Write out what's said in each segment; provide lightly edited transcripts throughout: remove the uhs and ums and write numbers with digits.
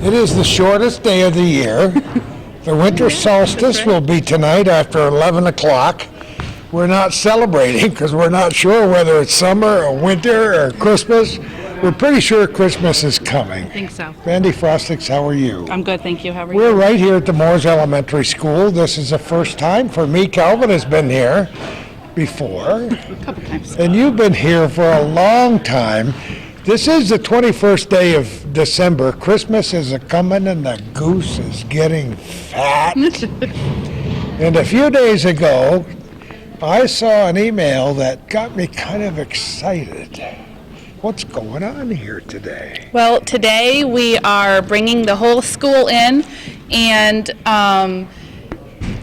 It is the shortest day of the year. The winter solstice will be tonight after 11 o'clock. We're not celebrating because we're not sure whether it's summer or winter or Christmas. We're pretty sure Christmas is coming. I think so. Randy Frostix, how are you? I'm good, thank you. How are you? We're right here at the Mooers Elementary School. This is the first time for me. Calvin has been here before. A couple times. And you've been here for a long time. This is the 21st day of December. Christmas is a-coming and the goose is getting fat. And a few days ago, I saw an email that got me kind of excited. What's going on here today? Well, today we are bringing the whole school in, and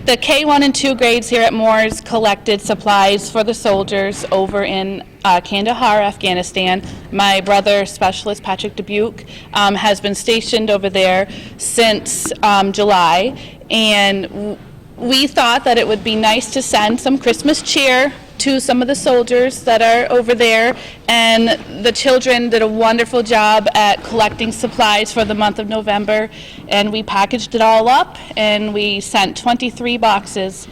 the K1 and 2 grades here at Mooers collected supplies for the soldiers over in Kandahar, Afghanistan. My brother, Specialist Patrick Dubuque, has been stationed over there since July, and we thought that it would be nice to send some Christmas cheer to some of the soldiers that are over there, and the children did a wonderful job at collecting supplies for the month of November, and we packaged it all up and we sent 23 boxes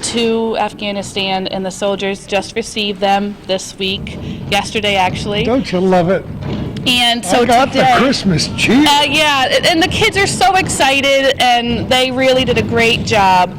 to Afghanistan, and the soldiers just received them this week, yesterday actually. Don't you love it? And so I got today, the Christmas cheer. yeah, and the kids are so excited, and they really did a great job.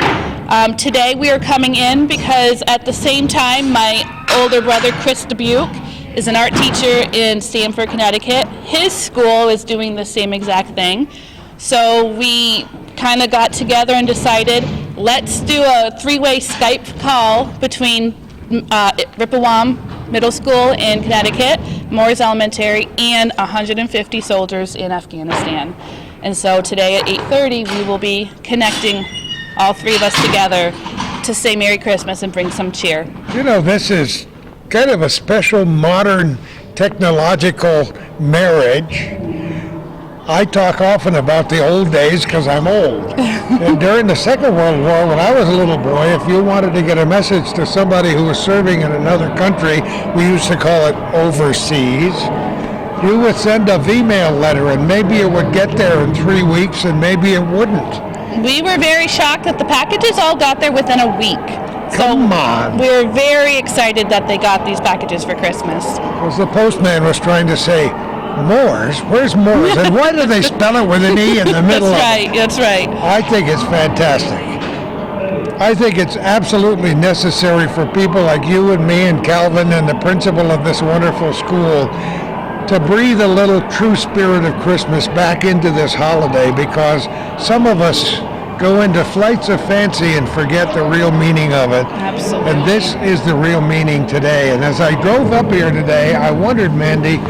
Today we are coming in because at the same time my older brother Chris Dubuque is an art teacher in Stamford, Connecticut. His school is doing the same exact thing. So we kind of got together and decided, let's do a 3-way Skype call between Rippewam Middle School in Connecticut, Mooers Elementary, and 150 soldiers in Afghanistan. And so today at 8:30 we will be connecting all 3 of us together to say Merry Christmas and bring some cheer. You know, this is kind of a special modern technological marriage. I talk often about the old days because I'm old. And during the Second World War, when I was a little boy, if you wanted to get a message to somebody who was serving in another country, we used to call it overseas, you would send a V-mail letter, and maybe it would get there in 3 weeks and maybe it wouldn't. We were very shocked that the packages all got there within a week. Come on. We were very excited that they got these packages for Christmas. Because the postman was trying to say, Mooers? Where's Mooers? And why do they spell it with an E in the middle of it? That's right. I think it's fantastic. I think it's absolutely necessary for people like you and me and Calvin and the principal of this wonderful school to breathe a little true spirit of Christmas back into this holiday, because some of us go into flights of fancy and forget the real meaning of it. Absolutely. And this is the real meaning today. And as I drove up here today, I wondered, Mandy,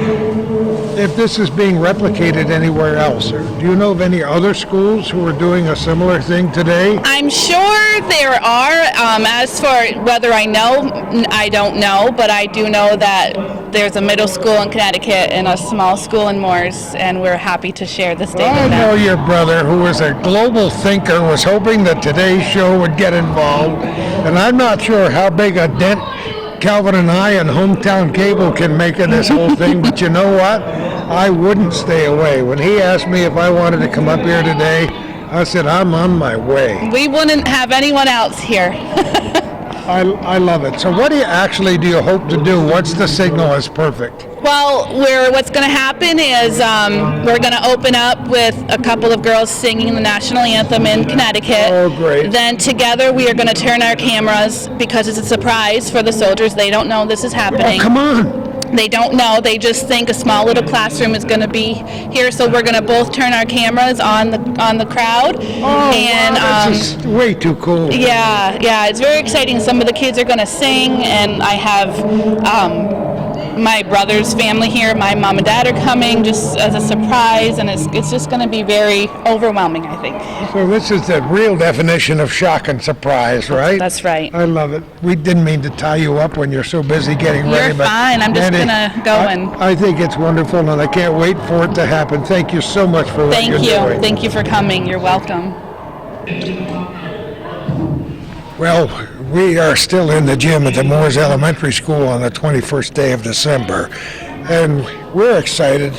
if this is being replicated anywhere else. Or do you know of any other schools who are doing a similar thing today? I'm sure there are. As for whether I know, I don't know, but I do know that there's a middle school in Connecticut and a small school in Mooers, and we're happy to share this day I with them. know your brother, who is a global thinker, was hoping that today's show would get involved, and I'm not sure how big a dent Calvin and I and Hometown Cable can make in this whole thing, but you know what? I wouldn't stay away. When he asked me if I wanted to come up here today, I said, I'm on my way. We wouldn't have anyone else here. I love it. So what do you hope to do? What's the signal as perfect? Well, what's going to happen is we're going to open up with a couple of girls singing the national anthem in Connecticut. Oh, great. Then together we are going to turn our cameras, because it's a surprise for the soldiers. They don't know this is happening. Oh, come on. They don't know. They just think a small little classroom is going to be here. So we're going to both turn our cameras on the crowd. Oh, and wow, this is way too cool. yeah, it's very exciting. Some of the kids are going to sing, and I have my brother's family here. My mom and dad are coming just as a surprise, and it's just going to be very overwhelming, I think. So this is the real definition of shock and surprise, right? That's right. I love it. We didn't mean to tie you up when you're so busy getting ready. You're fine. I'm just going to go and... I think it's wonderful, and I can't wait for it to happen. Thank you so much for what you're doing. Thank you for coming. You're welcome. Well, we are still in the gym at the Mooers Elementary School on the 21st day of December, and we're excited.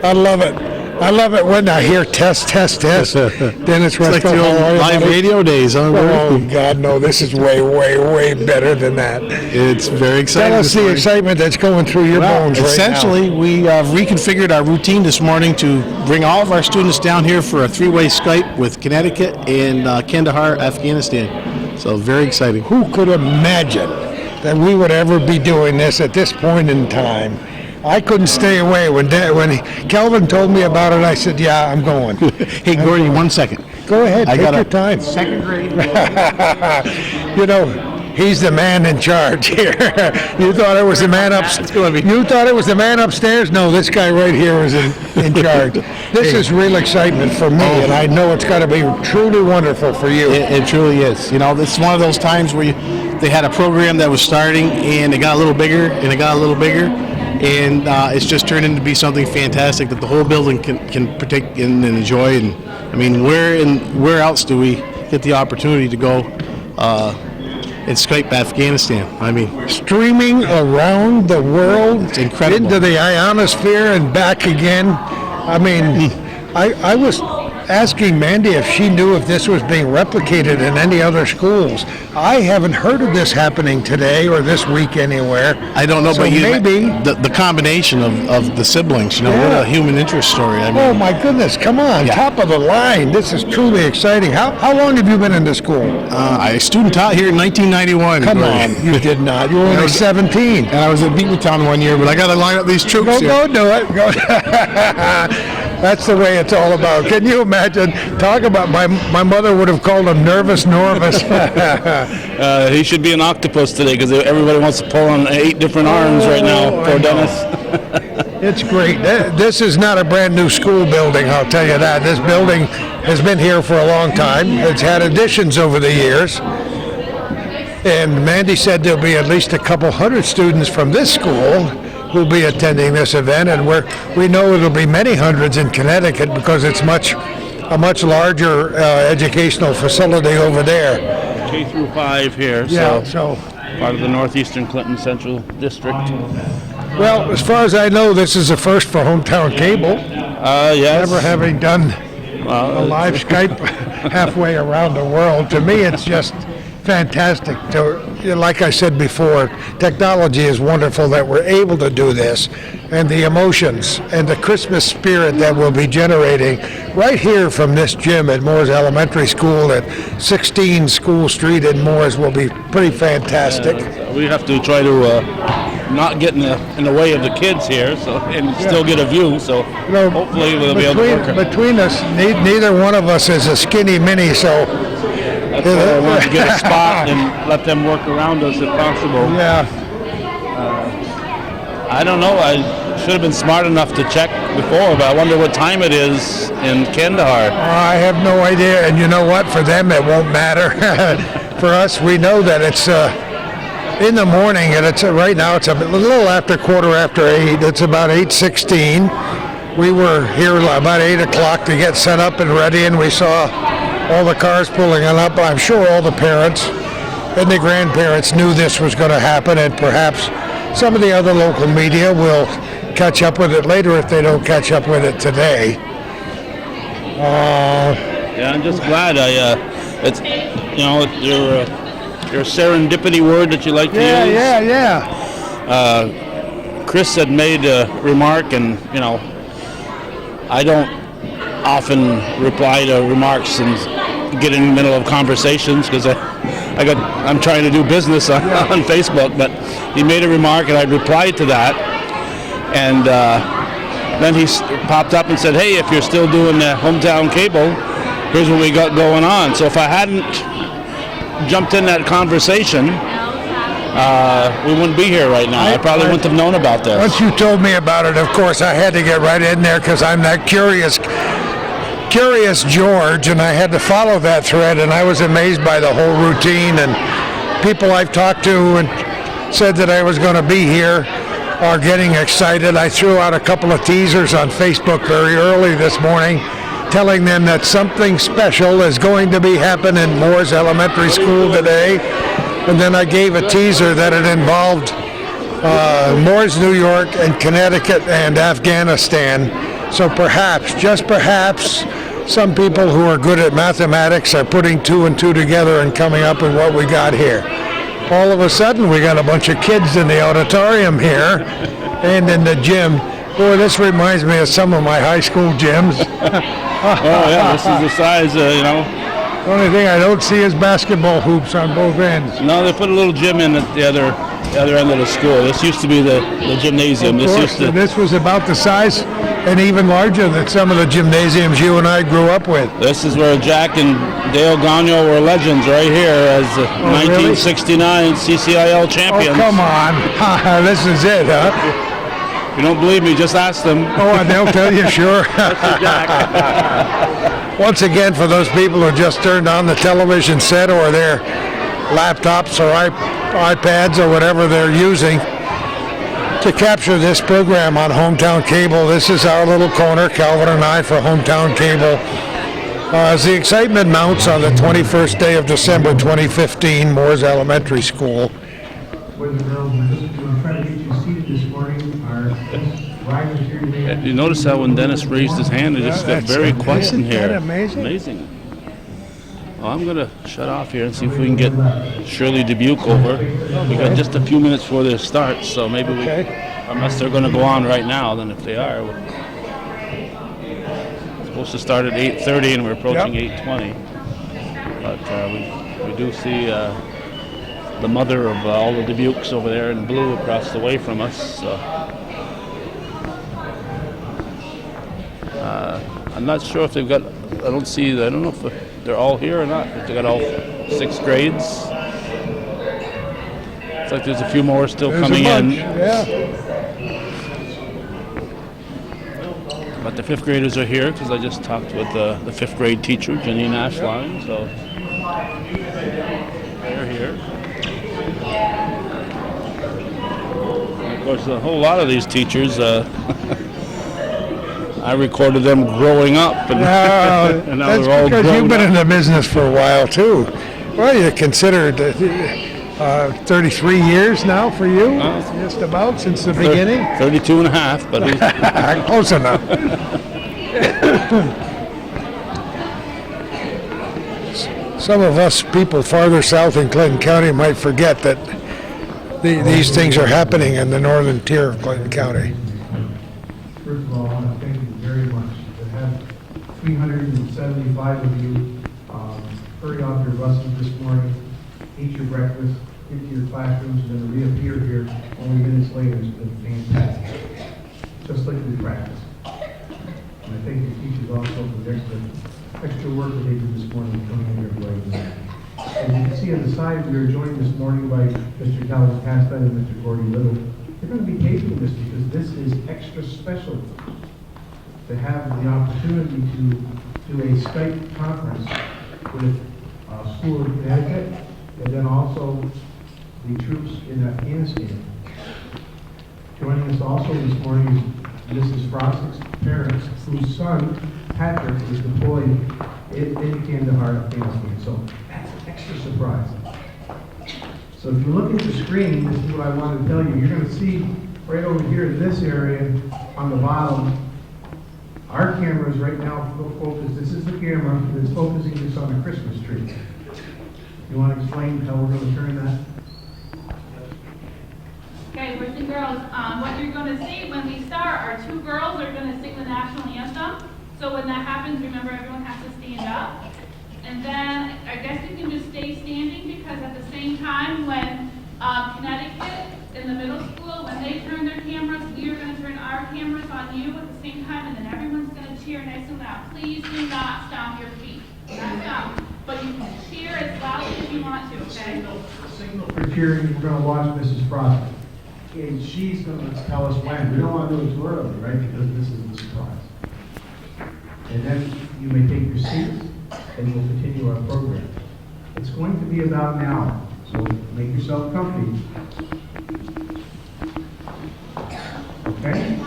I love it. I love it when I hear test, test, test. Then it's Like the old live radio days, huh? Oh, God, no, this is way, way, way better than that. It's very exciting. Tell us this the morning. excitement that's going through your bones right now. Essentially, we reconfigured our routine this morning to bring all of our students down here for a three-way Skype with Connecticut and Kandahar, Afghanistan. So very exciting. Who could imagine that we would ever be doing this at this point in time? I couldn't stay away. When Kelvin told me about it, I said, yeah, I'm going. Hey, Gordy, 1 second. Go ahead, I take got your a time. second grade. You know, he's the man in charge here. You thought it was the man upstairs. You thought it was the man upstairs? No, this guy right here is in charge. This is real excitement for me, and I know it's got to be truly wonderful for you. It truly is. You know, it's one of those times where they had a program that was starting, and it got a little bigger, and it got a little bigger, and it's just turned into be something fantastic that the whole building can partake in and enjoy. And I mean, where else do we get the opportunity to go and Skype Afghanistan? I mean, Streaming around the world, it's incredible. into the ionosphere and back again. I mean, I was asking Mandy if she knew if this was being replicated in any other schools. I haven't heard of this happening today or this week anywhere. I don't know, So but maybe the combination of the siblings, you know, Yeah. what a human interest story. I mean, Oh my goodness, come on, Yeah. top of the line. This is truly exciting. How long have you been in the school? I student taught here in 1991. Come Gordy. on, you did not. You were only 17. And I was at Beatontown one year, but I got to line up these troops here. Go do it. Go. That's the way it's all about. Can you imagine? Talk about my mother would have called him Nervous Norvis. He should be an octopus today because everybody wants to pull on 8 different arms right now. I Poor know. Dennis. It's great. This is not a brand new school building, I'll tell you that. This building has been here for a long time. It's had additions over the years. And Mandy said there'll be at least a couple hundred students from this school who'll be attending this event, and we know it'll be many hundreds in Connecticut because it's a much larger educational facility over there. K through 5 here, Yeah, so so, part of the Northeastern Clinton Central District. well, as far as I know, this is a first for Hometown Cable, Yes. never having done a live Skype halfway around the world. To me, it's just fantastic. Like I said before, technology is wonderful that we're able to do this, and the emotions and the Christmas spirit that we'll be generating right here from this gym at Mooers Elementary School at 16 School Street in Mooers will be pretty fantastic. We have to try to not get in the way of the kids here, so and still get a view. So You know, hopefully we'll be able to work it. between us, neither one of us is a skinny mini, so That's why I want to get a spot and let them work around us if possible. yeah. I don't know. I should have been smart enough to check before, but I wonder what time it is in Kandahar. I have no idea, and you know what? For them, it won't matter. For us, we know that it's in the morning, and it's right now. It's a little after 8:15. It's about 8:16. We were here about 8 o'clock to get set up and ready, and we saw all the cars pulling up. I'm sure all the parents and the grandparents knew this was going to happen, and perhaps some of the other local media will catch up with it later if they don't catch up with it today. Yeah, I'm just glad it's your serendipity word that you like to use. Yeah. Chris had made a remark, and I don't often reply to remarks and get in the middle of conversations because I'm trying to do business on Facebook. But he made a remark, and I replied to that, and then he popped up and said, "Hey, if you're still doing the Hometown Cable, here's what we got going on." So if I hadn't jumped in that conversation, we wouldn't be here right now. I probably wouldn't have known about this. Once you told me about it, of course, I had to get right in there because I'm that curious George, and I had to follow that thread, and I was amazed by the whole routine, and people I've talked to and said that I was going to be here are getting excited. I threw out a couple of teasers on Facebook very early this morning telling them that something special is going to be happening in Mooers Elementary School today, and then I gave a teaser that it involved Mooers, New York, and Connecticut, and Afghanistan. So perhaps, just perhaps, some people who are good at mathematics are putting 2 and 2 together and coming up with what we got here. All of a sudden, we got a bunch of kids in the auditorium here and in the gym. Boy, this reminds me of some of my high school gyms. Oh yeah, this is the size, you know. The only thing I don't see is basketball hoops on both ends. No, they put a little gym in at the other end of the school. This used to be the gymnasium. Of course, this was about the size and even larger than some of the gymnasiums you and I grew up with. This is where Jack and Dale Gagnon were legends right here as the 1969 CCIL champions. Oh, come on. This is it, huh? If you don't believe me, just ask them. Oh, they'll tell you, sure. Once again, for those people who just turned on the television set or their laptops or iPads or whatever they're using to capture this program on Hometown Cable, this is our little corner, Calvin and I, for Hometown Cable. As the excitement mounts on the 21st day of December 2015, Mooers Elementary School. Boys and girls, we're trying to get you seated this morning. Our riders here today. You notice how when Dennis raised his hand, it just got very quiet in here. Isn't that amazing? Amazing. Well, I'm going to shut off here and see if we can get Shirley Dubuque over. We got just a few minutes before this starts, so maybe we, unless they're going to go on right now, then if they are, we're supposed to start at 8:30 and we're approaching 8:20. But we do see the mother of all the Dubukes over there in blue across the way from us. So. I'm not sure if they've got, I don't know if they're all here or not, if they got all 6 grades. It's like there's a few more still coming in. Yeah. But the 5th graders are here because I just talked with the 5th grade teacher, Janine Ashline, so they're here. And of course, a whole lot of these teachers, I recorded them growing up, and, and now that's they're all because grown you've been up. in the business for a while, too. Well, you considered 33 years now for you, just about, since the beginning? 32 and a half, but Close enough. Some of us people farther south in Clinton County might forget that these things are happening in the northern tier of Clinton County. First of all, I want to thank you very much. To have 375 of you hurry off your buses this morning, eat your breakfast, get to your classrooms, and then reappear here only minutes later has been fantastic. Just like we practiced. And I thank the teachers also for the extra work that they did this morning coming in here and writing that. As you can see on the side, we are joined this morning by Mr. Calvin Casta and Mr. Gordy Little. They're going to be taping this because this is extra special to have the opportunity to do a Skype conference with school in Connecticut and then also the troops in Afghanistan. Joining us also this morning is Mrs. Frost's parents, whose son, Patrick, is deployed in Kandahar, Afghanistan. So that's an extra surprise. So if you look at the screen, this is what I wanted to tell you. You're going to see right over here in this area on the bottom, our camera is right now focused. This is the camera that's focusing this on a Christmas tree. You want to explain how we're going to turn that? Okay, boys and girls, what you're going to see when we start, our 2 girls are going to sing the national anthem. So when that happens, remember everyone has to stand up. And then I guess you can just stay standing because at the same time when Connecticut in the middle school, when they turn their cameras, we are going to turn our cameras on you at the same time, and then everyone's going to cheer nice and loud. Please do not stomp your feet. Not stomp, but you can cheer as loudly as you want to, okay? Signal for cheering, we're going to watch Mrs. Frost. And she's going to tell us when. We don't want to do it too early, right? Because this is the surprise. And then you may take your seats and we'll continue our program. It's going to be about an hour, so make yourself comfy. Okay?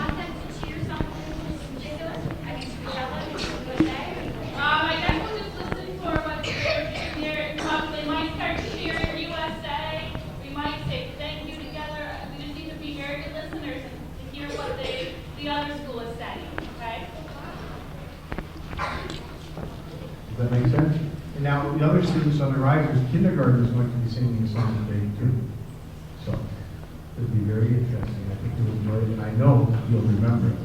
I guess we'll just listen for what they're here. They might start cheering USA. We might say thank you together. We just need to be very good listeners and to hear what the other school is saying, okay? other students on the risers, kindergartners might be singing a song today too. So it'll be very interesting. I think you'll enjoy it, and I know you'll remember it.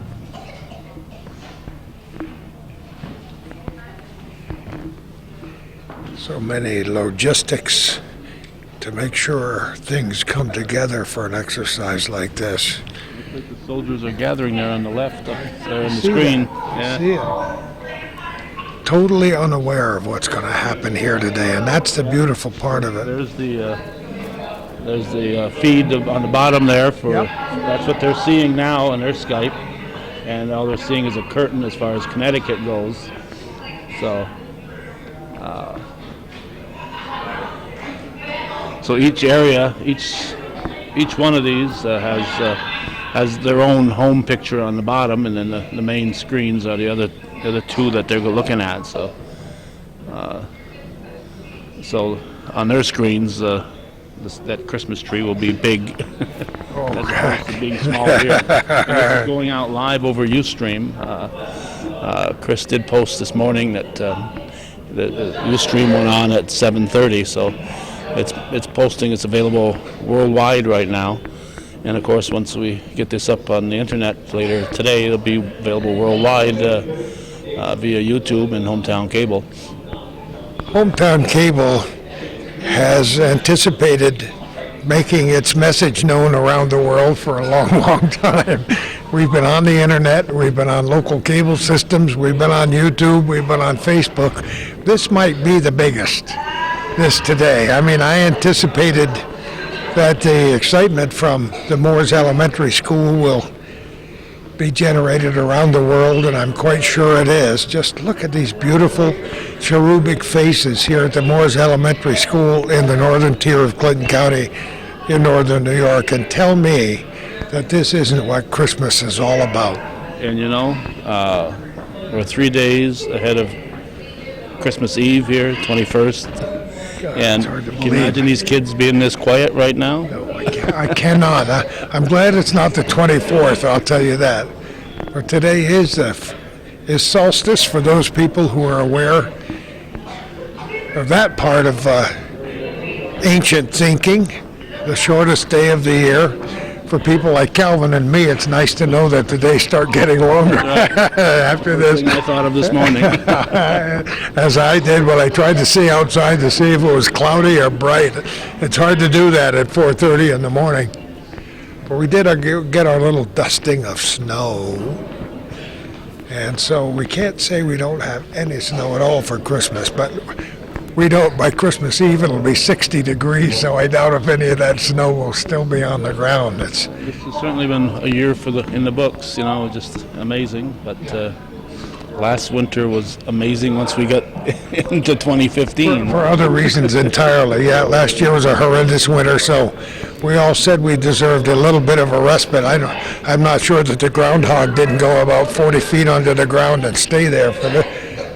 So many logistics to make sure things come together for an exercise like this. Looks like the soldiers are gathering there on the left, up there on the See screen. that? Yeah. See it. Totally unaware of what's going to happen here today, and that's the beautiful part of it. There's the feed on the bottom there for Yep. That's what they're seeing now on their Skype, and all they're seeing is a curtain as far as Connecticut goes. So, so each area, each one of these has their own home picture on the bottom, and then the main screens are the other two that they're looking at. So, so on their screens, that Christmas tree will be big, as opposed to being small here. And this is going out live over Ustream. Chris did post this morning that the Ustream went on at 7:30, so it's posting. It's available worldwide right now, and of course, once we get this up on the internet later today, it'll be available worldwide via YouTube and Hometown Cable. Hometown Cable has anticipated making its message known around the world for a long, long time. We've been on the internet, we've been on local cable systems, we've been on YouTube, we've been on Facebook. This might be the biggest, this today. I mean, I anticipated that the excitement from the Mooers Elementary School will be generated around the world, and I'm quite sure it is. Just look at these beautiful cherubic faces here at the Mooers Elementary School in the northern tier of Clinton County in northern New York, and tell me that this isn't what Christmas is all about. And you know, we're 3 days ahead of Christmas Eve here, 21st. God, And it's hard to can you believe. imagine these kids being this quiet right now? No, I cannot. I'm glad it's not the 24th, I'll tell you that. But today is solstice for those people who are aware of that part of ancient thinking, the shortest day of the year. For people like Calvin and me, it's nice to know that the days start getting longer after this. Thing I thought of this morning. As I did when I tried to see outside to see if it was cloudy or bright. It's hard to do that at 4:30 in the morning. But we did get our little dusting of snow. And so we can't say we don't have any snow at all for Christmas, but we don't. By Christmas Eve, it'll be 60 degrees, so I doubt if any of that snow will still be on the ground. This has certainly been a year in the books, you know, just amazing. But last winter was amazing once we got into 2015. For other reasons entirely. Yeah, last year was a horrendous winter, so we all said we deserved a little bit of a respite. I'm not sure that the groundhog didn't go about 40 feet under the ground and stay there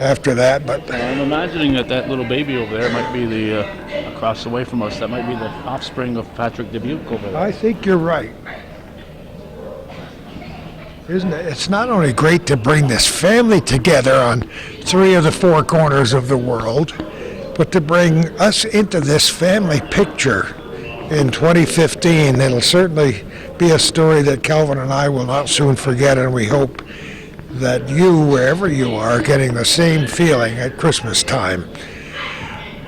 after that, but I'm imagining that little baby over there might be across the way from us, that might be the offspring of Patrick Dubuque over there. I think you're right. Isn't it? It's not only great to bring this family together on 3 of the 4 corners of the world, but to bring us into this family picture in 2015. It'll certainly be a story that Calvin and I will not soon forget, and we hope that you, wherever you are, getting the same feeling at Christmas time.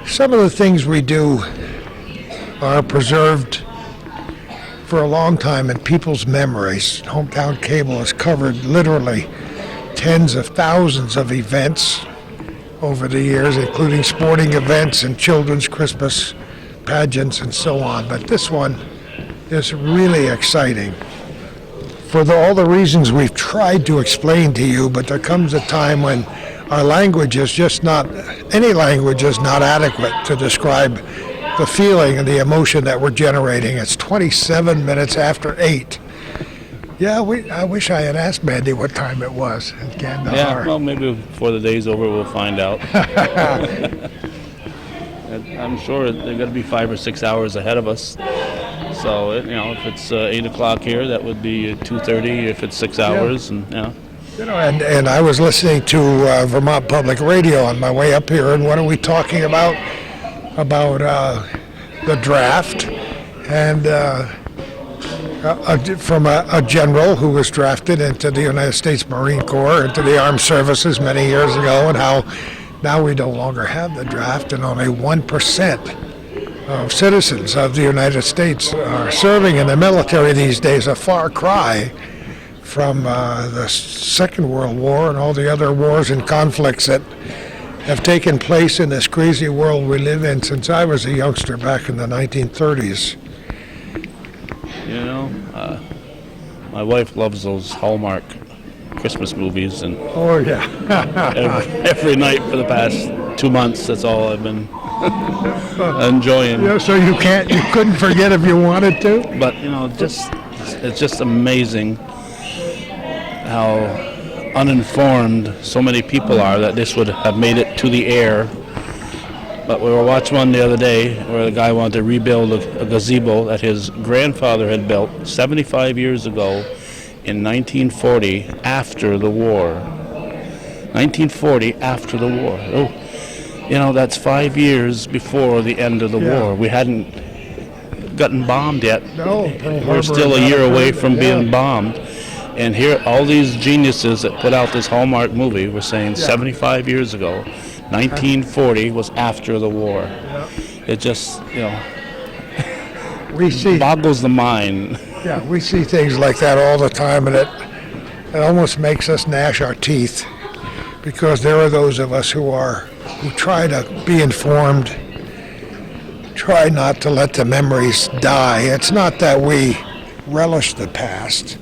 Some of the things we do are preserved for a long time in people's memories. Hometown Cable has covered literally tens of thousands of events over the years, including sporting events and children's Christmas pageants and so on. But this one is really exciting for all the reasons we've tried to explain to you, but there comes a time when our language is just not, any language is not adequate to describe the feeling and the emotion that we're generating. It's 27 minutes after 8. Yeah, I wish I had asked Mandy what time it was in Kandahar. Yeah, well, maybe before the day's over we'll find out. I'm sure they're going to be 5 or 6 hours ahead of us. So, if it's 8 o'clock here, that would be 2:30 if it's 6 hours. And And I was listening to Vermont Public Radio on my way up here, and what are we talking about? about the draft, and from a general who was drafted into the United States Marine Corps, into the armed services many years ago, and how now we no longer have the draft, and only 1% of citizens of the United States are serving in the military these days, a far cry from the Second World War and all the other wars and conflicts that have taken place in this crazy world we live in since I was a youngster back in the 1930s. You know, my wife loves those Hallmark Christmas movies, and Oh, yeah. every night for the past 2 months, that's all I've been enjoying. Yeah, so you couldn't forget if you wanted to? But you know, it's just amazing how uninformed so many people are that this would have made it to the air. But we were watching one the other day where the guy wanted to rebuild a gazebo that his grandfather had built 75 years ago in 1940 after the war. 1940 after the war. Oh, you know, that's 5 years before the end of the Yeah. war. We hadn't gotten bombed yet. No, Pearl We're Harbor still a had year not away occurred. from Yeah. being bombed. And here, all these geniuses that put out this Hallmark movie were saying 75 years ago, 1940 was after the war. It just, you know, We see, boggles the mind. yeah, we see things like that all the time, and it almost makes us gnash our teeth, because there are those of us who try to be informed, try not to let the memories die. It's not that we relish the past,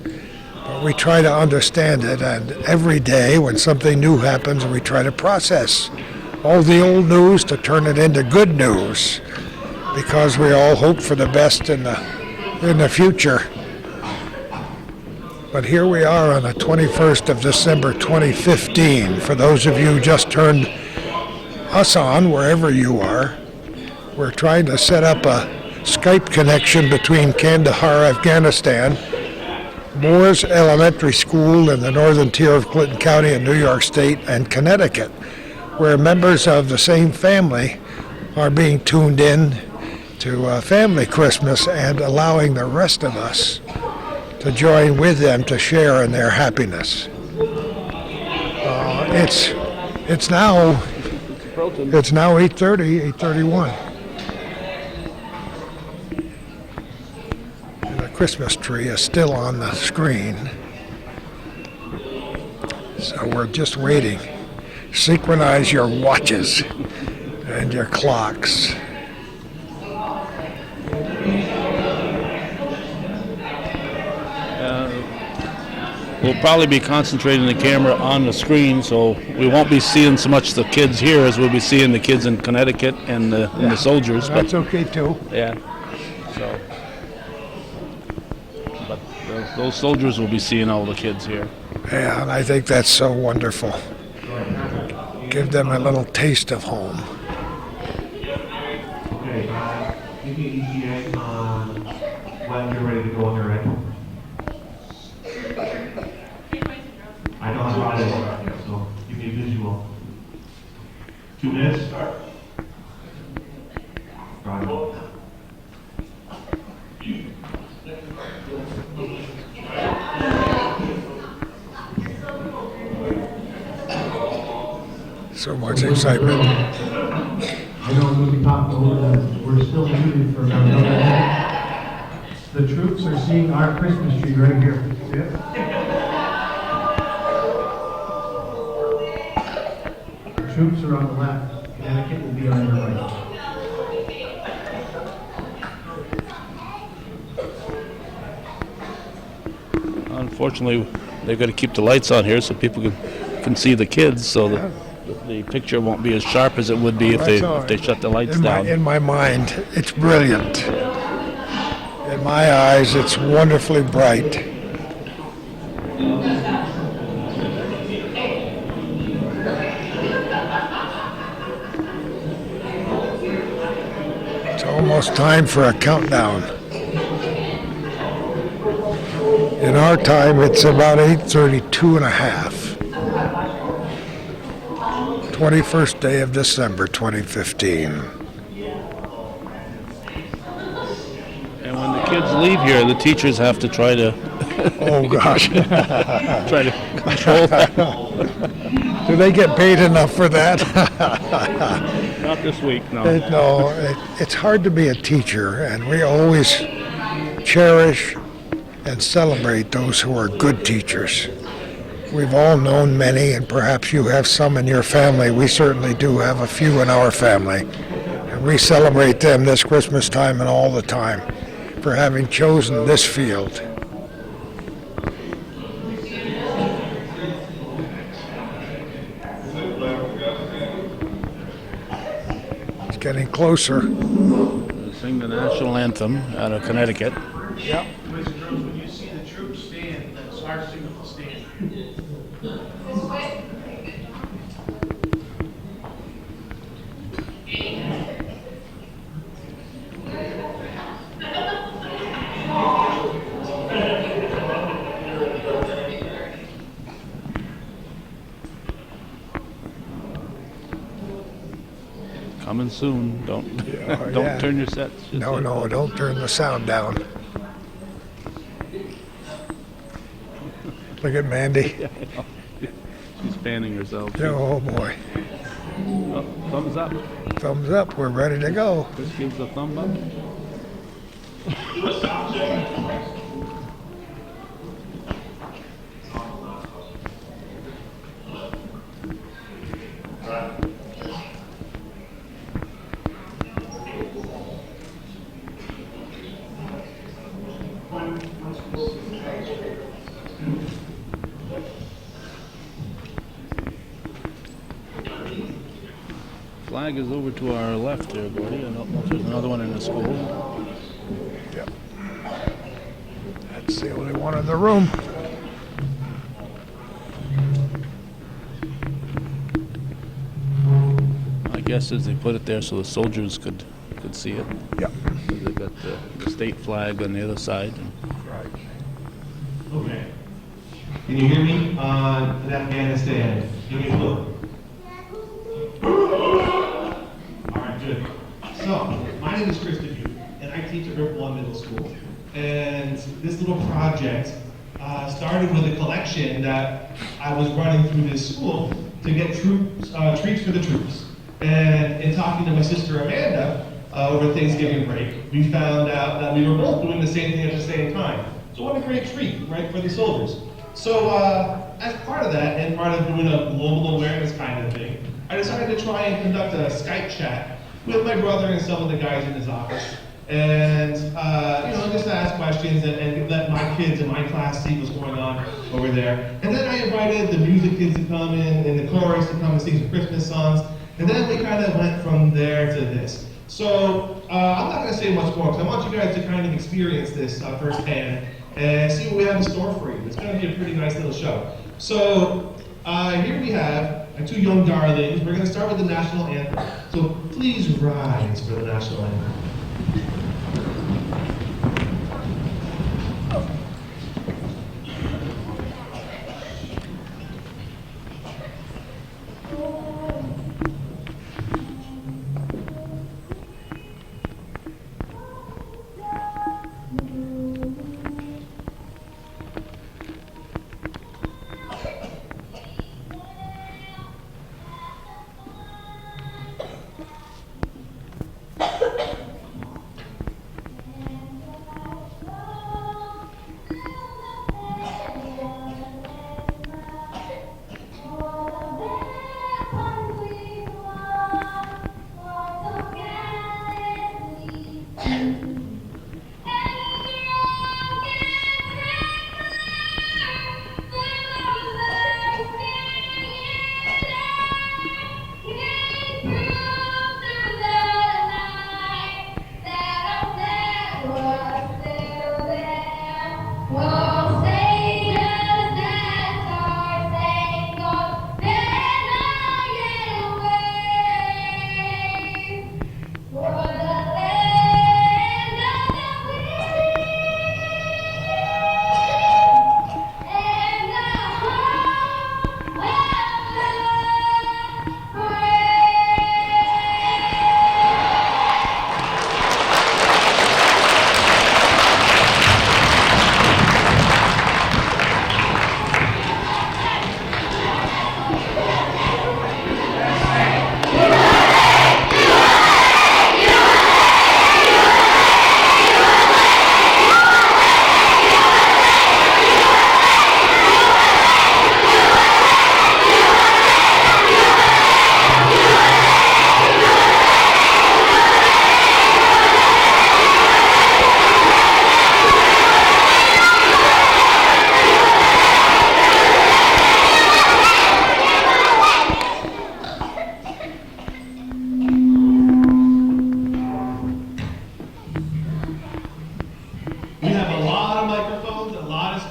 but we try to understand it, and every day when something new happens, we try to process all the old news to turn it into good news, because we all hope for the best in the future. But here we are on the 21st of December 2015. For those of you who just turned us on, wherever you are, we're trying to set up a Skype connection between Kandahar, Afghanistan, Mooers Elementary School in the northern tier of Clinton County in New York State, and Connecticut, where members of the same family are being tuned in to Family Christmas and allowing the rest of us to join with them to share in their happiness. It's now 8:30, 8:31. And the Christmas tree is still on the screen. So we're just waiting. Synchronize your watches and your clocks. We'll probably be concentrating the camera on the screen, so we won't be seeing so much the kids here as we'll be seeing the kids in Connecticut and the soldiers. But That's okay too. yeah, so but those soldiers will be seeing all the kids here. Yeah, and I think that's so wonderful. Give them a little taste of home. Okay, give me an ETA on when you're ready to go on your end. I know I'm Friday, so give me a visual. 2 minutes? Start. So much excitement. I know I'm going to be talking over that. We're still muted for about another minute. The troops are seeing our Christmas tree right here. See it? The troops are on the left. Connecticut will be on your right. Unfortunately, they've got to keep the lights on here so people can see the kids, so the picture won't be as sharp as it would be if That's all they right. shut the lights In down. my mind, it's brilliant. In my eyes, it's wonderfully bright. It's almost time for a countdown. In our time, it's about 8:32 and a half. 21st day of December 2015. And when the kids leave here, the teachers have to try to Oh, gosh. try to control that. Do they get paid enough for that? Not this week, no. It's hard to be a teacher, and we always cherish and celebrate those who are good teachers. We've all known many, and perhaps you have some in your family. We certainly do have a few in our family. And we celebrate them this Christmas time and all the time for having chosen this field. It's getting closer. Sing the national anthem out of Connecticut. Yep. Boys and girls, when you see the troops stand, that's our signal to stand. Coming soon. Don't Yeah, don't yeah. turn your sets. Just No, don't turn the sound down. Look at Mandy. She's fanning herself. Oh, boy. Oh, thumbs up. Thumbs up. We're ready to go. Chris gives a thumb up. Flag is over to our left there, buddy. I don't know if there's another one in the school. Yep. That's the only one in the room. My guess is they put it there so the soldiers could see it. Yep. They got the state flag on the other side. Right. Okay. Can you hear me on Afghanistan? Give me a look. All right, good. So, my name is Chris DeBute, and I teach at Ripple Middle School. And this little project started with a collection that I was running through this school to get treats for the troops. And in talking to my sister Amanda over Thanksgiving break, we found out that we were both doing the same thing at the same time. So what a great treat, right, for the soldiers. So as part of that, and part of doing a global awareness kind of thing, I decided to try and conduct a Skype chat with my brother and some of the guys in his office. And, just ask questions and let my kids in my class see what's going on over there. And then I invited the music kids to come in and the chorus to come and sing some Christmas songs. And then we kind of went from there to this. So I'm not going to say much more because I want you guys to kind of experience this firsthand and see what we have in store for you. It's going to be a pretty nice little show. So here we have our two young darlings. We're going to start with the national anthem. So please rise for the national anthem.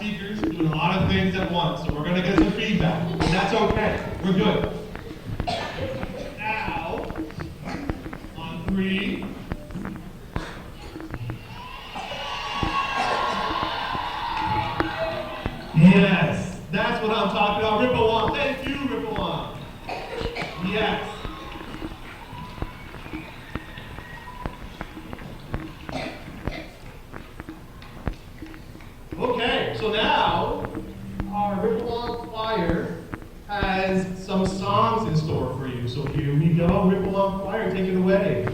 speakers doing a lot of things at once, so we're gonna get some feedback, and that's okay. We're good. Now, on 3. Yes, that's what I'm talking about. Ripple Thank you, Ripple Yes. Okay, so now our Ripple Choir has some songs in store for you. So here we go. Ripple Choir, take it away.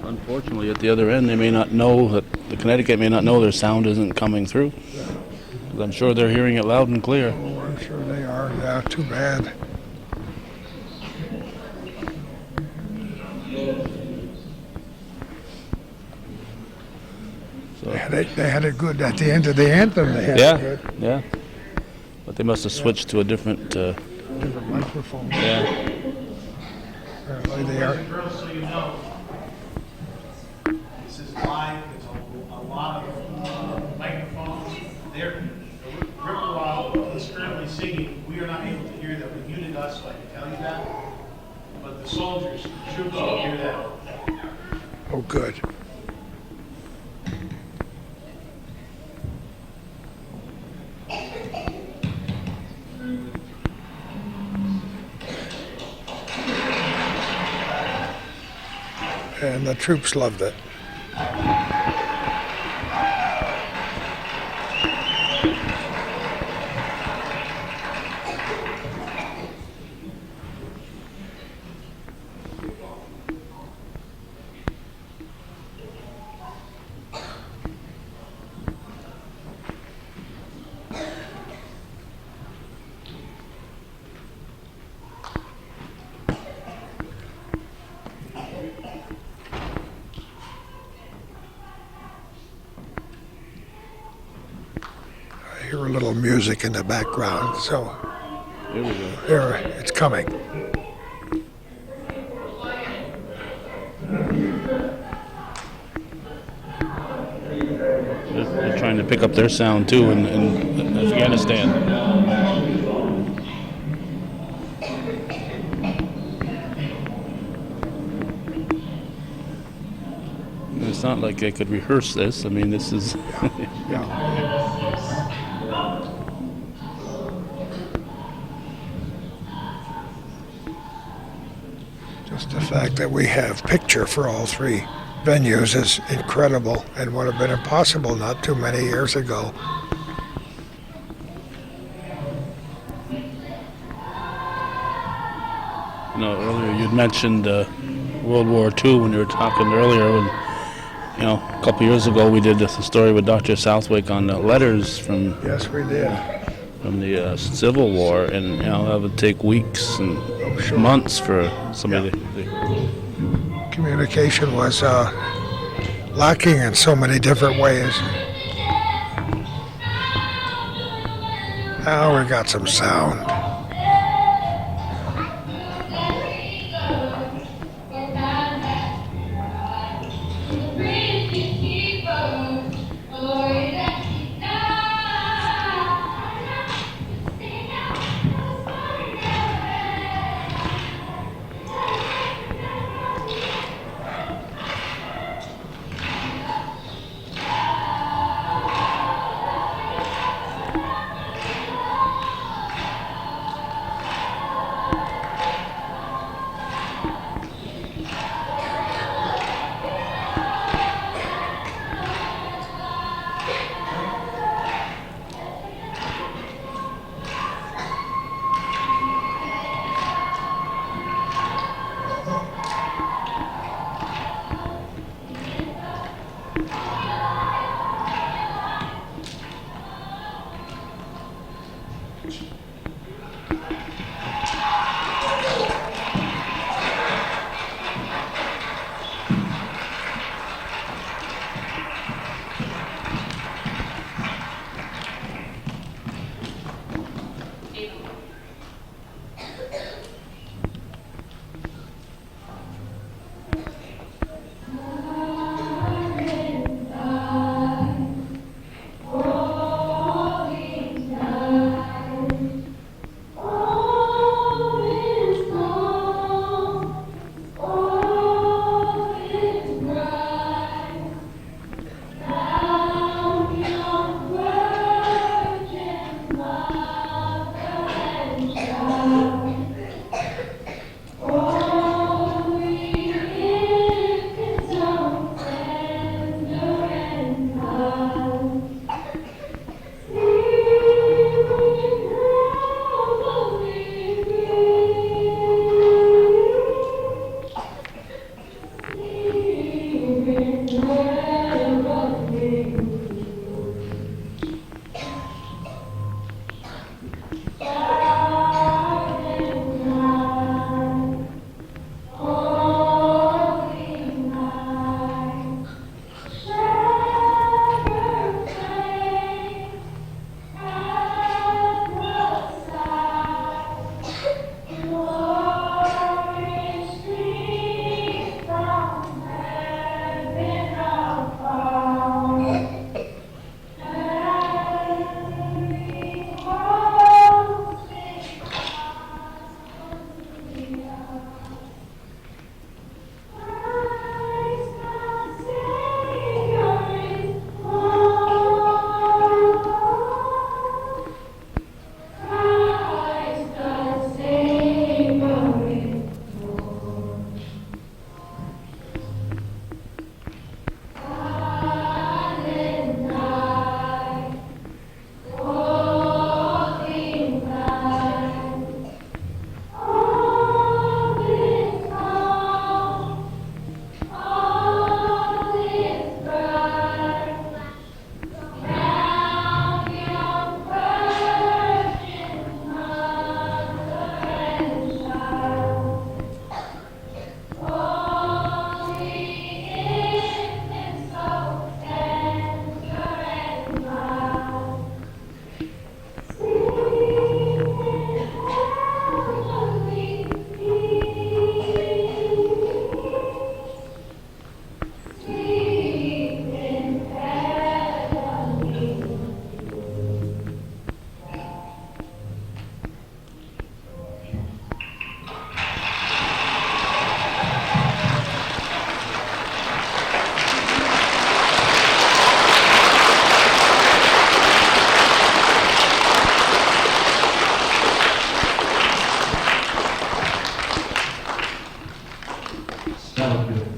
Unfortunately, at the other end, they may not know that the Connecticut may not know their sound isn't coming through. 'Cause I'm sure they're hearing it loud and clear. Oh, I'm sure they are. Yeah, too bad. So, They had it good at the end of the anthem. They had it yeah, good. yeah. But they must have switched to a different. Different microphone. Yeah. Apparently they are. Girls, so you know, this is live. There's a lot of microphones. The Ripple is currently singing. We are not able to hear them. They muted us, so I can tell you that. But the soldiers, the troops can hear that. Oh, good. And the troops loved it. I hear a little music in the background, so Here we go. here it's coming. They're trying to pick up their sound too in Afghanistan. It's not like they could rehearse this. I mean, this is. Yeah. Just the fact that we have picture for all three venues is incredible and would have been impossible not too many years ago. You know, earlier you'd mentioned World War II when you were talking earlier. When, you know, a couple years ago we did this story with Dr. Southwick on the letters from Yes, we did. the Civil War, and you know that would take weeks and months for somebody to. Communication was lacking in so many different ways. Oh, we got some sound.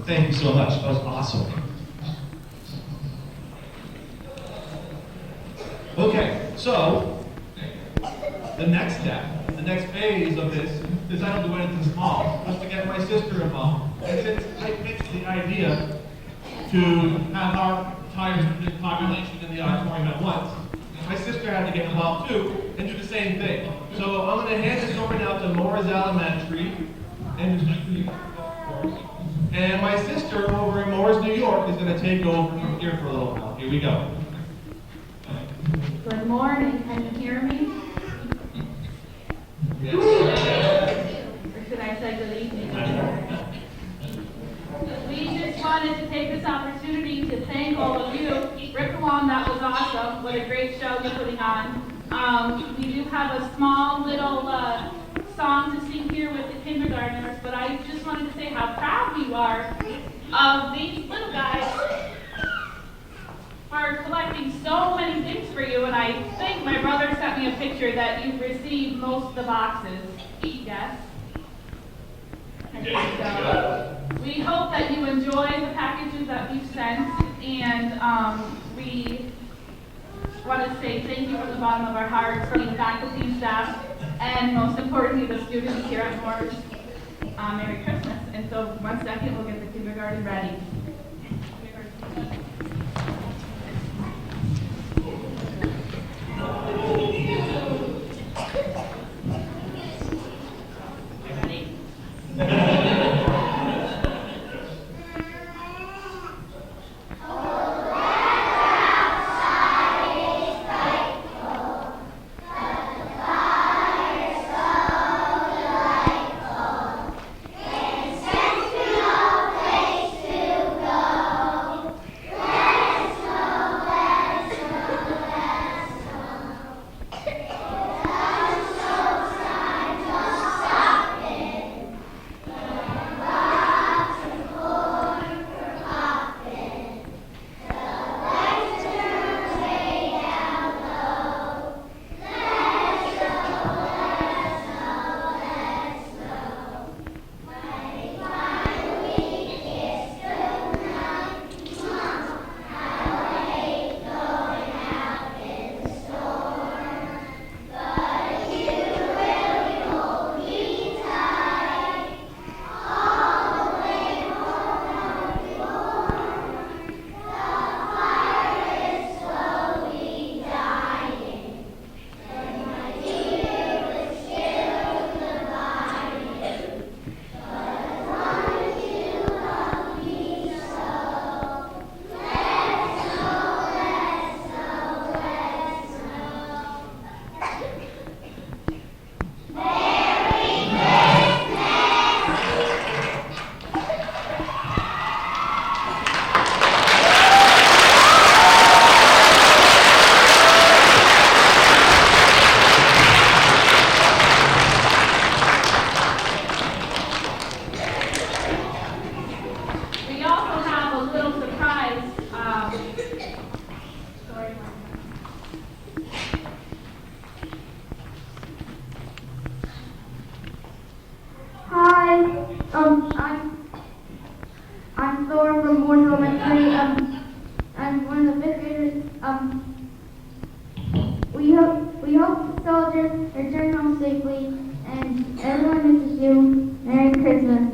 Thank you so much. That was awesome. Okay, so the next step, the next phase of this is I don't do anything small, was to get my sister involved. And since I pitched the idea to have our entire student population in the auditorium at once, my sister had to get involved too and do the same thing. So I'm going to hand this over now to Mooers Elementary and my sister over in Mooers, New York is going to take over from here for a little while. Here we go. Good morning, can you hear me? Or should I say good evening? We just wanted to take this opportunity to thank all of you. Rip along, that was awesome. What a great show you're putting on. We do have a small little song to sing here with the kindergartners, but I just wanted to say how proud we are of these little guys for collecting so many things for you. And I think my brother sent me a picture that you've received most of the boxes. Yes? I think so. We hope that you enjoy the packages that we've sent, and we want to say thank you from the bottom of our hearts from the faculty and staff, and most importantly, the students here at Mooers. Merry Christmas. And so 1 second, we'll get the kindergarten ready. I'm Thor from Mooers Elementary. I'm one of the fifth graders. We hope the soldiers return home safely, and everyone misses you. Merry Christmas.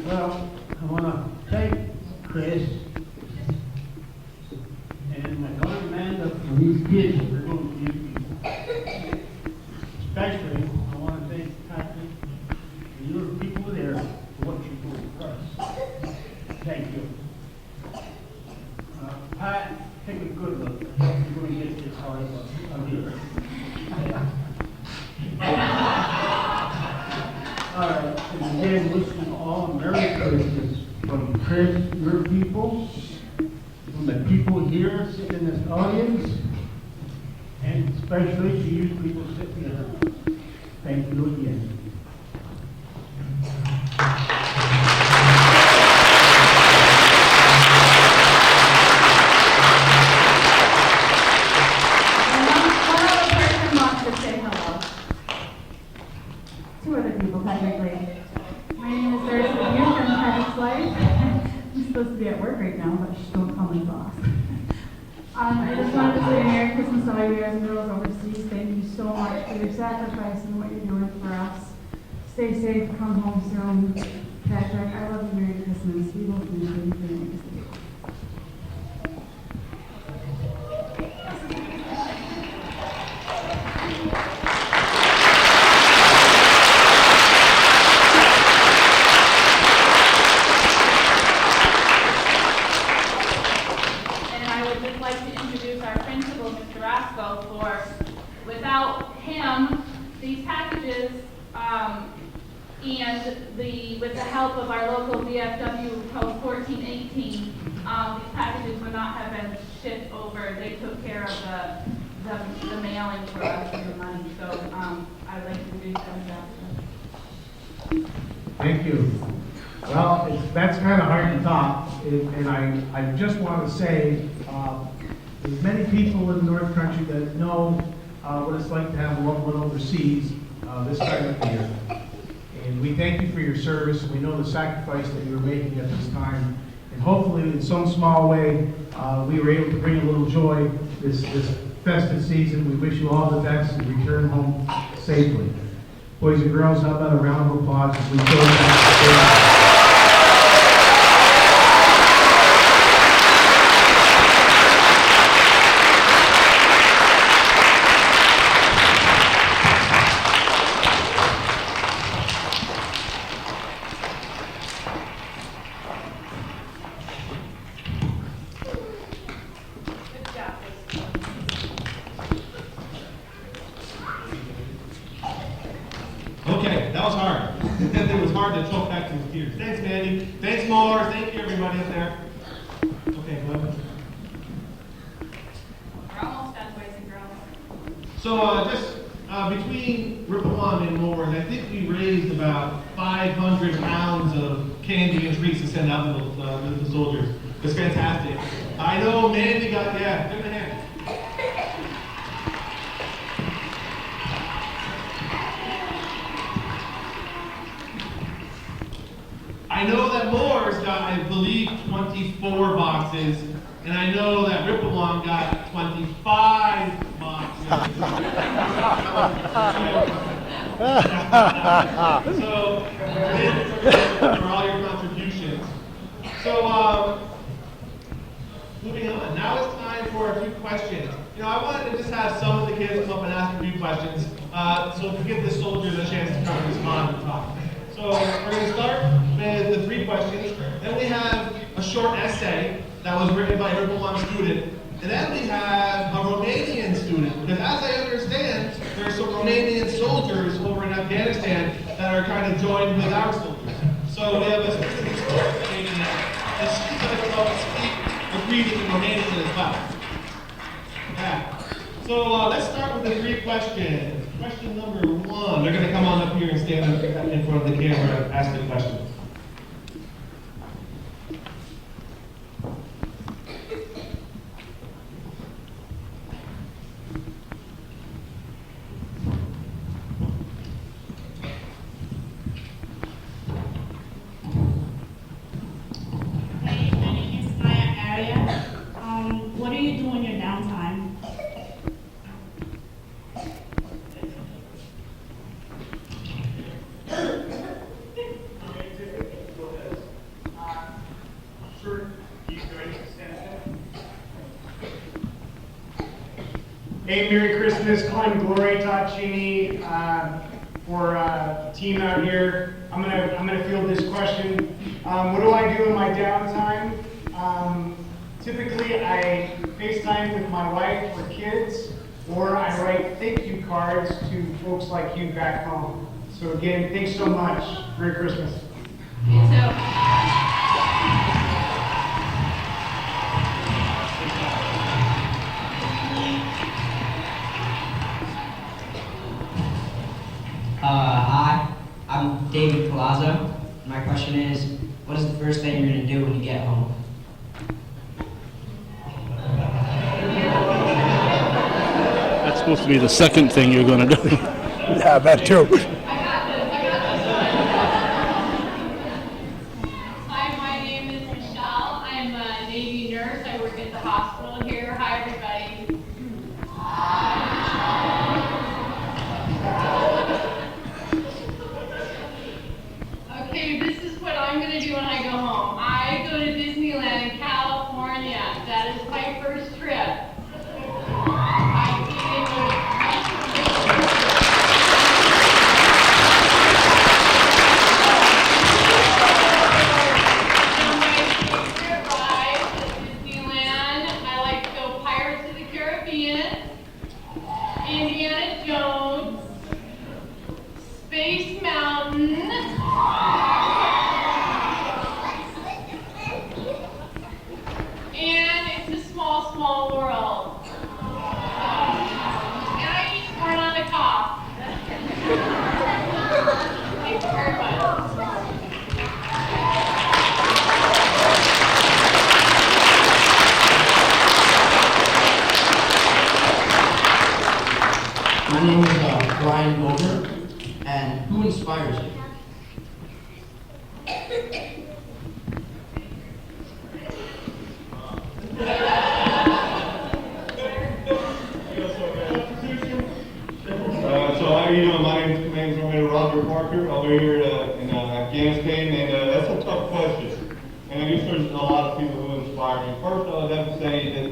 Well, I want to thank Chris and my daughter Amanda for these kids that we're going to these people. Especially, I want to thank Patrick and your people there for what you're doing for us. Thank you. Pat, take a good look. You're going to get this hard on here. All right, and again, wishing all Merry Christmas from Chris, your people, from the people here sitting in this audience, and especially to you people sitting there. Thank you again. One other person wants to say hello. Two other people, technically. My name is Ursula Butte. I'm Patrick's wife. I'm supposed to be at work right now, but she's don't call me boss. I just wanted to say Merry Christmas to all you guys and girls overseas. Thank you so much for your sacrifice and what you're doing for us. Stay safe, come home soon. Patrick, I love you. Merry Christmas. We will finish it for you. These packages, and with the help of our local VFW Code 1418, these packages would not have been shipped over. They took care of the mailing for us and the money. So I'd like to introduce them. Thank you. Well, that's kind of hard to top, and I just want to say, there's many people in the North Country that know what it's like to have a loved one overseas this time of the year. And we thank you for your service. We know the sacrifice that you're making at this time. And hopefully, in some small way, we were able to bring a little joy this festive season. We wish you all the best and return home safely. Boys and girls, how about a round of applause as we go back to Okay, that was hard. It was hard to choke back to his tears. Thanks, Mandy. Thanks, Mooers. Thank you, everybody up there. Okay, go ahead. We're almost done, boys and girls. So just between Rippleton and Mooers, I think we raised about 500 pounds of candy and treats to send out to the soldiers. It's fantastic. I know Mandy got, yeah, give him a hand. I know that Mooers got, I believe, 24 boxes, and I know that Rippleton got 25 boxes. So, for all your contributions. So, moving on. Now it's time for a few questions. You know, I wanted to just have some of the kids come up and ask a few questions, so to give the soldiers a chance to come and respond and talk. So we're going to start with the 3 questions. Then we have a short essay that was written by a Rippleton student. And then we have a Romanian student. Because as I understand, there are some Romanian soldiers over in Afghanistan that are kind of joined with our soldiers. So we have a student who's Romanian, and she's going to come up and speak with reading in Romanian as well. Yeah. So let's start with the 3 questions. Question number 1. They're going to come on up here and stand up in front of the camera and ask the question. Hey, my name is Maya Aria. What do you do in your downtime? Hey, Merry Christmas, Glenn Glory Taccini for team out here. I'm gonna field this question. What do I do in my downtime? Typically, I FaceTime with my wife or kids, or I write thank you cards to folks like you back home. So again, thanks so much. Merry Christmas. You too. Hi, I'm David Palazzo. My question is, what is the first thing you're going to do when you get home? That's supposed to be the second thing you're going to do. Yeah, that too. Hi, my name is Michelle. I'm a Navy nurse. I work at the hospital here. Hi, everybody. I'm gonna do when I go home. I go to Disneyland in California. That is my first trip. I Disneyland. I like to go Pirates of the Caribbean, Indiana Jones, Space Mountain, and it's a small, small world. And I eat corn on the cob. Thank you very much. My name is Brian Gover, and who inspires you? So how are you doing? My name's Roger Parker over here in Afghanistan, and that's a tough question. And I guess there's a lot of people who inspire me. First, I would have to say that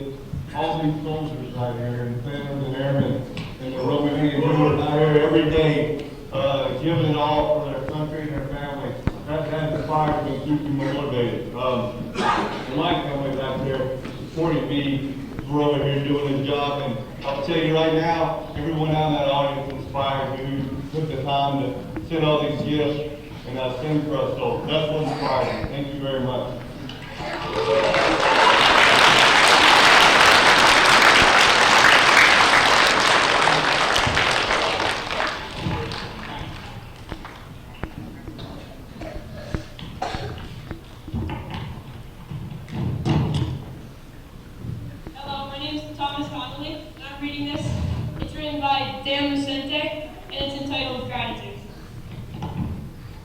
all these soldiers out here, and sailors and airmen, and the Romanians who are out here every day, giving it all for their country and their families, that inspires me and keeps me motivated. And my family's out there supporting me. We're over here doing this job, and I'll tell you right now, everyone out in that audience inspires me who took the time to send all these gifts and send for us. So that's what inspires me. Thank you very much.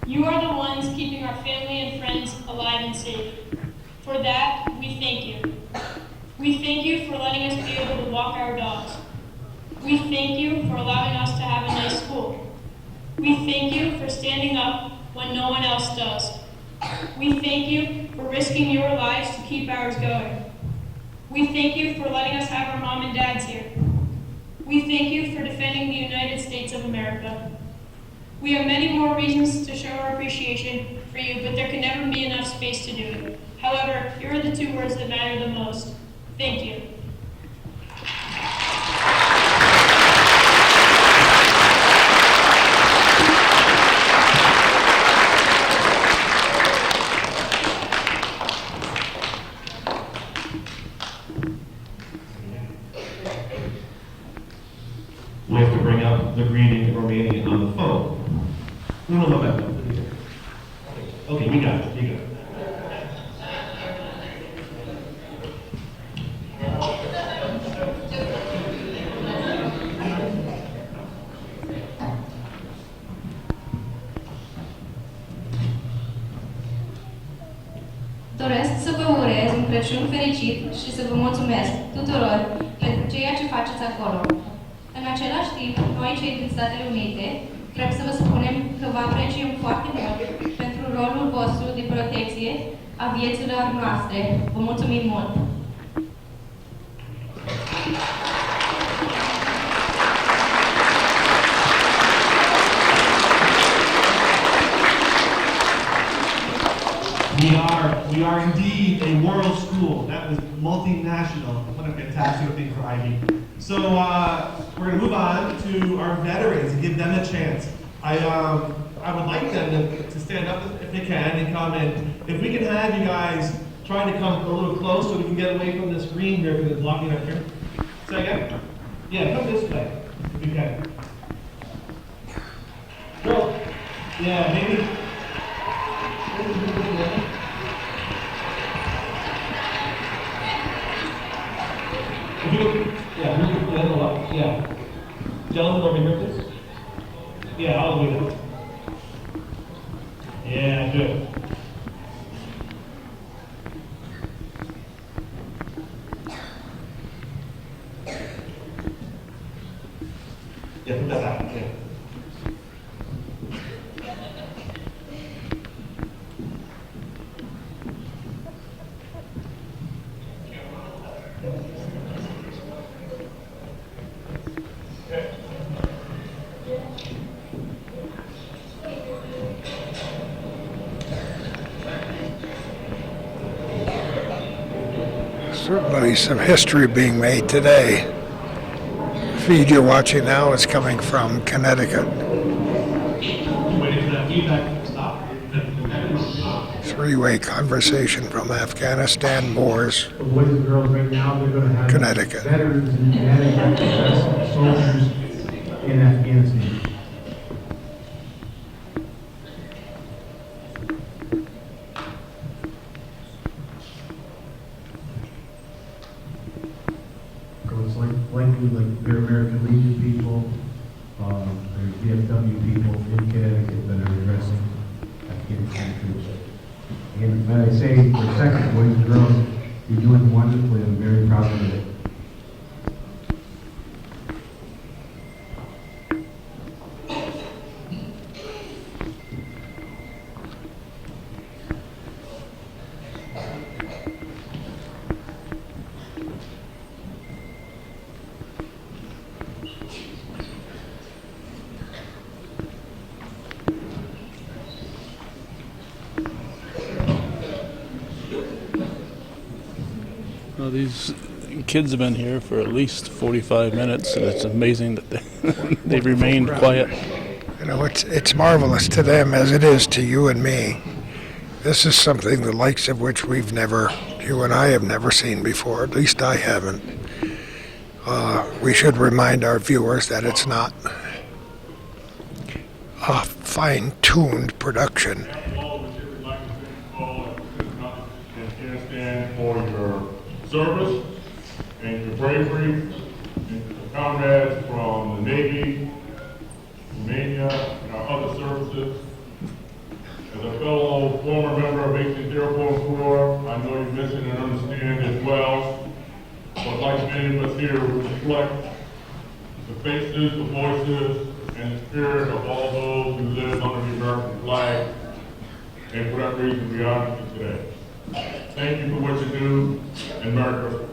You are the ones keeping our family and friends alive and safe. For that, we thank you. We thank you for letting us be able to walk our dogs. We thank you for allowing us to have a nice school. We thank you for standing up when no one else does. We thank you for risking your lives to keep ours going. We thank you for letting us have our mom and dads here. We thank you for defending the United States of America. We have many more reasons to show our appreciation for you, but there can never be enough space to do it. However, here are the two words that matter the most. Thank you. We have to bring up the greeting in Romanian on the phone. Uno momento. Okay, we got it. You got it. Doresc să vă urez un Crăciun fericit și să vă mulțumesc tuturor pentru ceea ce faceți acolo. În același timp, noi, cei din Statele Unite, trebuie să vă spunem că vă apreciem foarte mult pentru rolul vostru de protecție a vieților noastre. Vă mulțumim mult! We are indeed a world school. That was multinational. What a fantastic thing for IB. So we're going to move on to our veterans and give them a chance. I would like them to stand up if they can and come in. If we can have you guys trying to come a little close so we can get away from the screen here because it's blocking up here. Say again? Yeah, come this way if you can. Go. Yeah, maybe. Yeah. Gentlemen over here, please. Yeah, all the way down. Yeah, good. Yeah, put that back. Yeah. Certainly some history being made today. The feed you're watching now is coming from Connecticut. Waiting for that feedback to stop. Three-way conversation from Afghanistan, Moores, The boys and girls right now, they're going to have Connecticut. veterans in Connecticut as soldiers in Afghanistan. So it's likely like their American Legion people, their VFW people in Connecticut that are addressing Afghanistan troops. And may I say, for a second, boys and girls, you're doing wonderfully. I'm very proud of it. Well, these kids have been here for at least 45 minutes, and it's amazing that they've remained quiet. You know, it's marvelous to them as it is to you and me. This is something the likes of which you and I have never seen before. At least I haven't. We should remind our viewers that it's not a fine-tuned production. Afghanistan for your service and your bravery, and your comrades from the Navy, Romania, and our other services. As a fellow former member of 18th Airborne Corps, I know you miss it and understand as well. But like many of us here, we reflect the faces, the voices, and the spirit of all those who live under the American flag. And for that reason, we honor you today. Thank you for what you do, and Merry Christmas.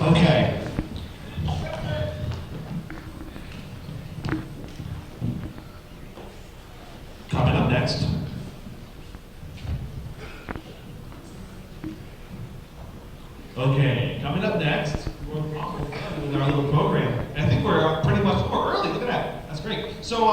Okay. Coming up next. Okay, coming up next, we're almost done with our little program. I think we're pretty much early. Look at that. That's great. So,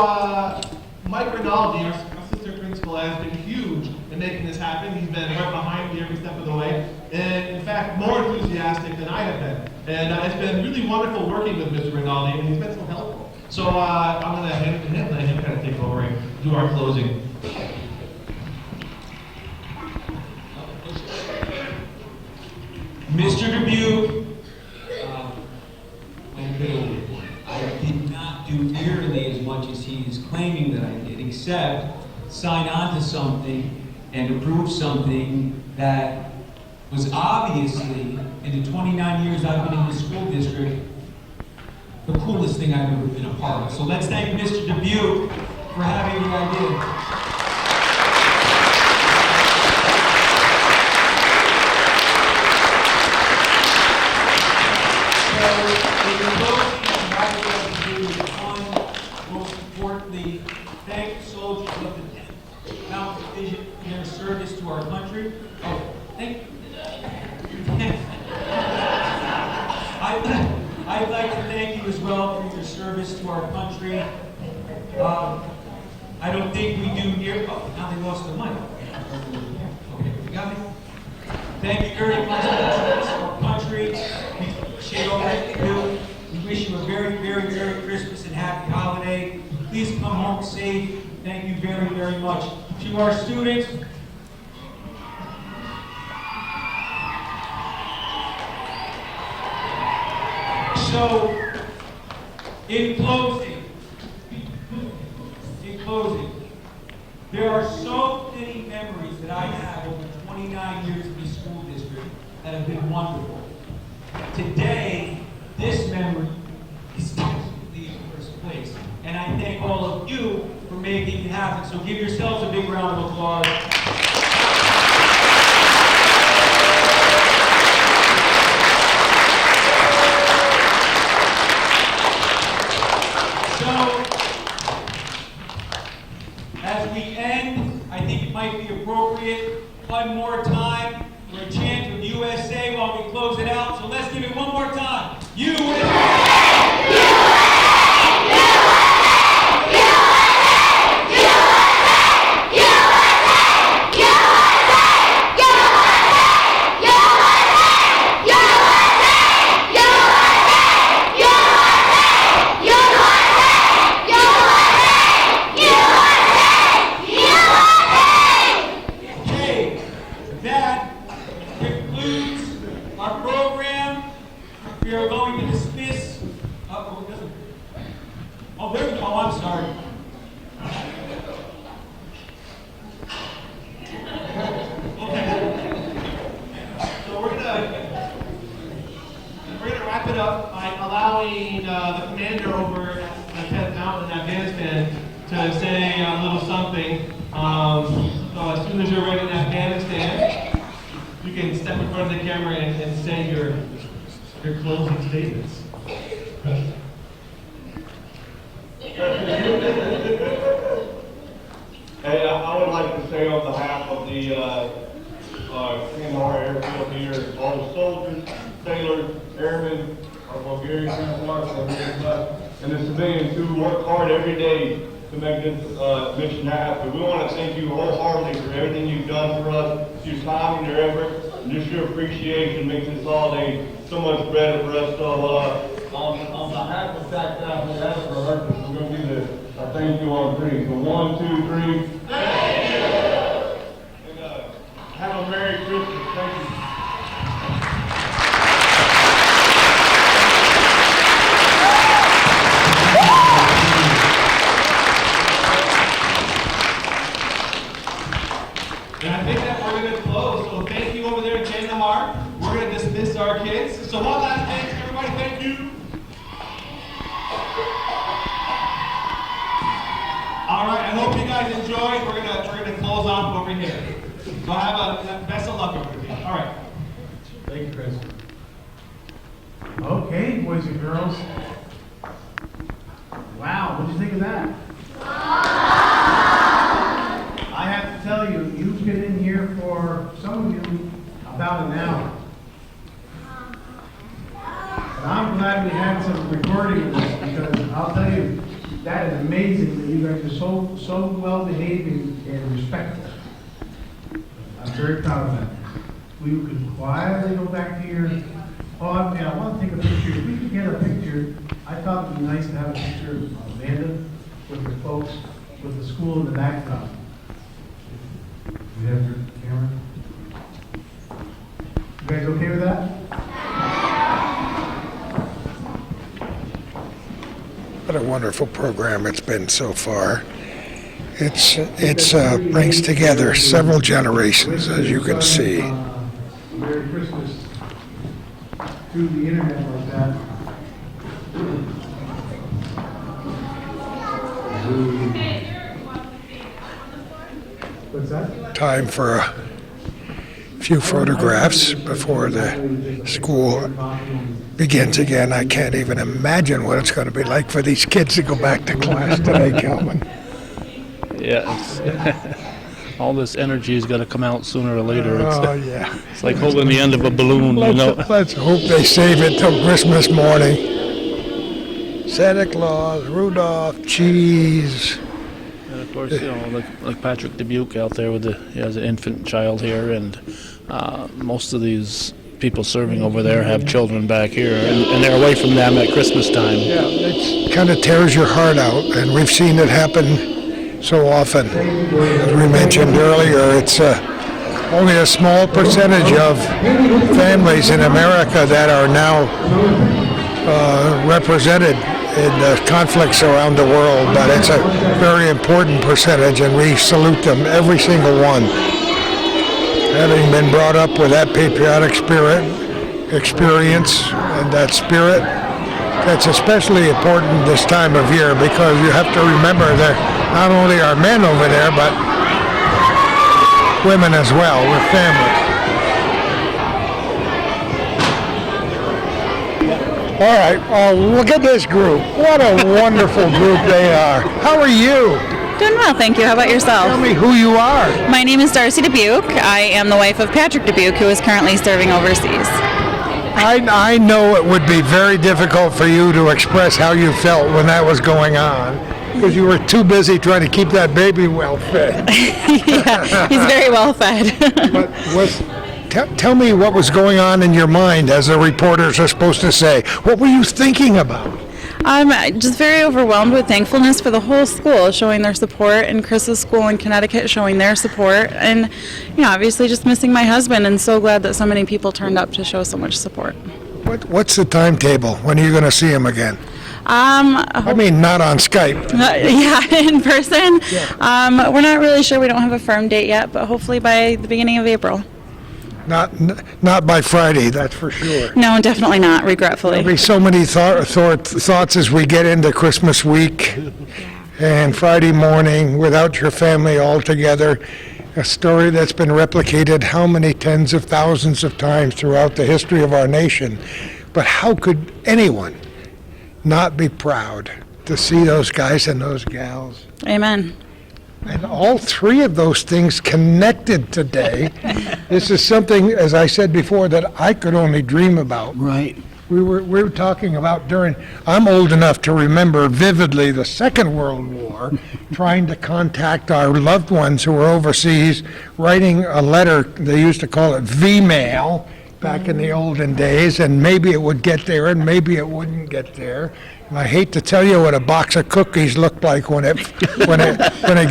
Mike Rinaldi, our assistant principal, has been huge in making this happen. He's been right behind me every step of the way, and in fact, more enthusiastic than I have been. And it's been really wonderful working with Mr. Rinaldi, and he's been so helpful. So I'm going to hand it to him, let him kind of take over and do our closing. Mr. Dubuque, I did not do nearly as much as he is claiming that I did, except sign on to something and approve something that was obviously, in the 29 years I've been in the school district, the coolest thing I've ever been a part of. So let's thank Mr. Dubuque for having the idea. Most importantly, thank the soldiers of the 10th Mountain Division for their service to our country. Oh, thank you. I'd like to thank you as well for your service to our country. I don't think we do near. Oh, now they lost the mic. Okay, you got me? Thank you very much for the service to our country. We appreciate all that you do. We wish you a very, very Merry Christmas and Happy Holiday. Please come home safe. Thank you very, very much. to our students. So, in closing, there are so many memories that I have over 29 years in the school district that have been wonderful. Today, this memory is technically in first place. And I thank all of you for making it happen. So give yourselves a big round of applause. So, as we end, I think it might be appropriate one more time for a chant of USA while we close it out. So let's give it one more time. USA! We are going to dismiss. Oh, there we go. I'm sorry. Okay. So we're gonna wrap it up by allowing the commander over at 10th Mountain in Afghanistan to say a little something. So as soon as you're ready in Afghanistan, you can step in front of the camera and say your closing statements. Hey, I would like to say on behalf of the Kandahar Airfield here, all the soldiers, sailors, airmen, our Bulgarian and the civilians who work hard every day to make this mission happen. We want to thank you wholeheartedly for everything you've done for us, your time and your effort, and just your appreciation makes this holiday so much better for us. So on behalf of Staff Staff and Adam for we're going to do the thank you on three. So 1, 2, 3. Thank you! And have a Merry Christmas. Thank you. And I think that we're going to close. So thank you over there at Kandahar. We're going to dismiss our kids. So one last thanks, everybody. Thank you. All right. I hope you guys enjoyed. We're gonna close off over here. So have a best of luck over here. All right. Thank you, Chris. Okay, boys and girls. Wow, what did you think of that? I have to tell you, you've been in here for, some of you, about an hour. And I'm glad we had some recording of this, because I'll tell you, that is amazing that you guys are so well behaved and respectful. I'm very proud of that. We could quietly go back to your, I want to take a picture. If we could get a picture, I thought it would be nice to have a picture of Amanda with the folks, with the school in the background. You have your camera? You guys okay with that? What a wonderful program it's been so far. It brings together several generations, as you can see. Merry Christmas through the internet like that. What's that? Time for a few photographs before the school begins again. I can't even imagine what it's going to be like for these kids to go back to class today, Calvin. Yeah, all this energy is going to come out sooner or later. Yeah. It's like holding the end of a balloon, you know. Let's hope they save it till Christmas morning. Santa Claus, Rudolph, cheese. And of course, you know, like Patrick Dubuque out there he has an infant child here, and most of these people serving over there have children back here, and they're away from them at Christmas time. Yeah, it kind of tears your heart out, and we've seen it happen so often. As we mentioned earlier, it's only a small percentage of families in America that are now represented in conflicts around the world, but it's a very important percentage, and we salute them, every single one. Having been brought up with that patriotic experience and that spirit, that's especially important this time of year, because you have to remember there not only are men over there, but women as well, with families. All right, look at this group. What a wonderful group they are. How are you? Doing well, thank you. How about yourself? Tell me who you are. My name is Darcy Dubuque. I am the wife of Patrick Dubuque, who is currently serving overseas. I know it would be very difficult for you to express how you felt when that was going on, because you were too busy trying to keep that baby well fed. Yeah, he's very well fed. But tell me what was going on in your mind, as the reporters are supposed to say. What were you thinking about? I'm just very overwhelmed with thankfulness for the whole school showing their support, and Chris's school in Connecticut showing their support, and obviously just missing my husband, and so glad that so many people turned up to show so much support. What's the timetable? When are you going to see him again? I mean, not on Skype. Yeah, in person. Yeah. We're not really sure. We don't have a firm date yet, but hopefully by the beginning of April. Not by Friday, that's for sure. No, definitely not, regretfully. There'll be so many thoughts as we get into Christmas week and Friday morning without your family all together. A story that's been replicated how many tens of thousands of times throughout the history of our nation. But how could anyone not be proud to see those guys and those gals? Amen. And all three of those things connected today. This is something, as I said before, that I could only dream about. Right. We were talking about I'm old enough to remember vividly the Second World War, trying to contact our loved ones who were overseas, writing a letter, they used to call it V-mail back in the olden days, and maybe it would get there and maybe it wouldn't get there. And I hate to tell you what a box of cookies looked like when it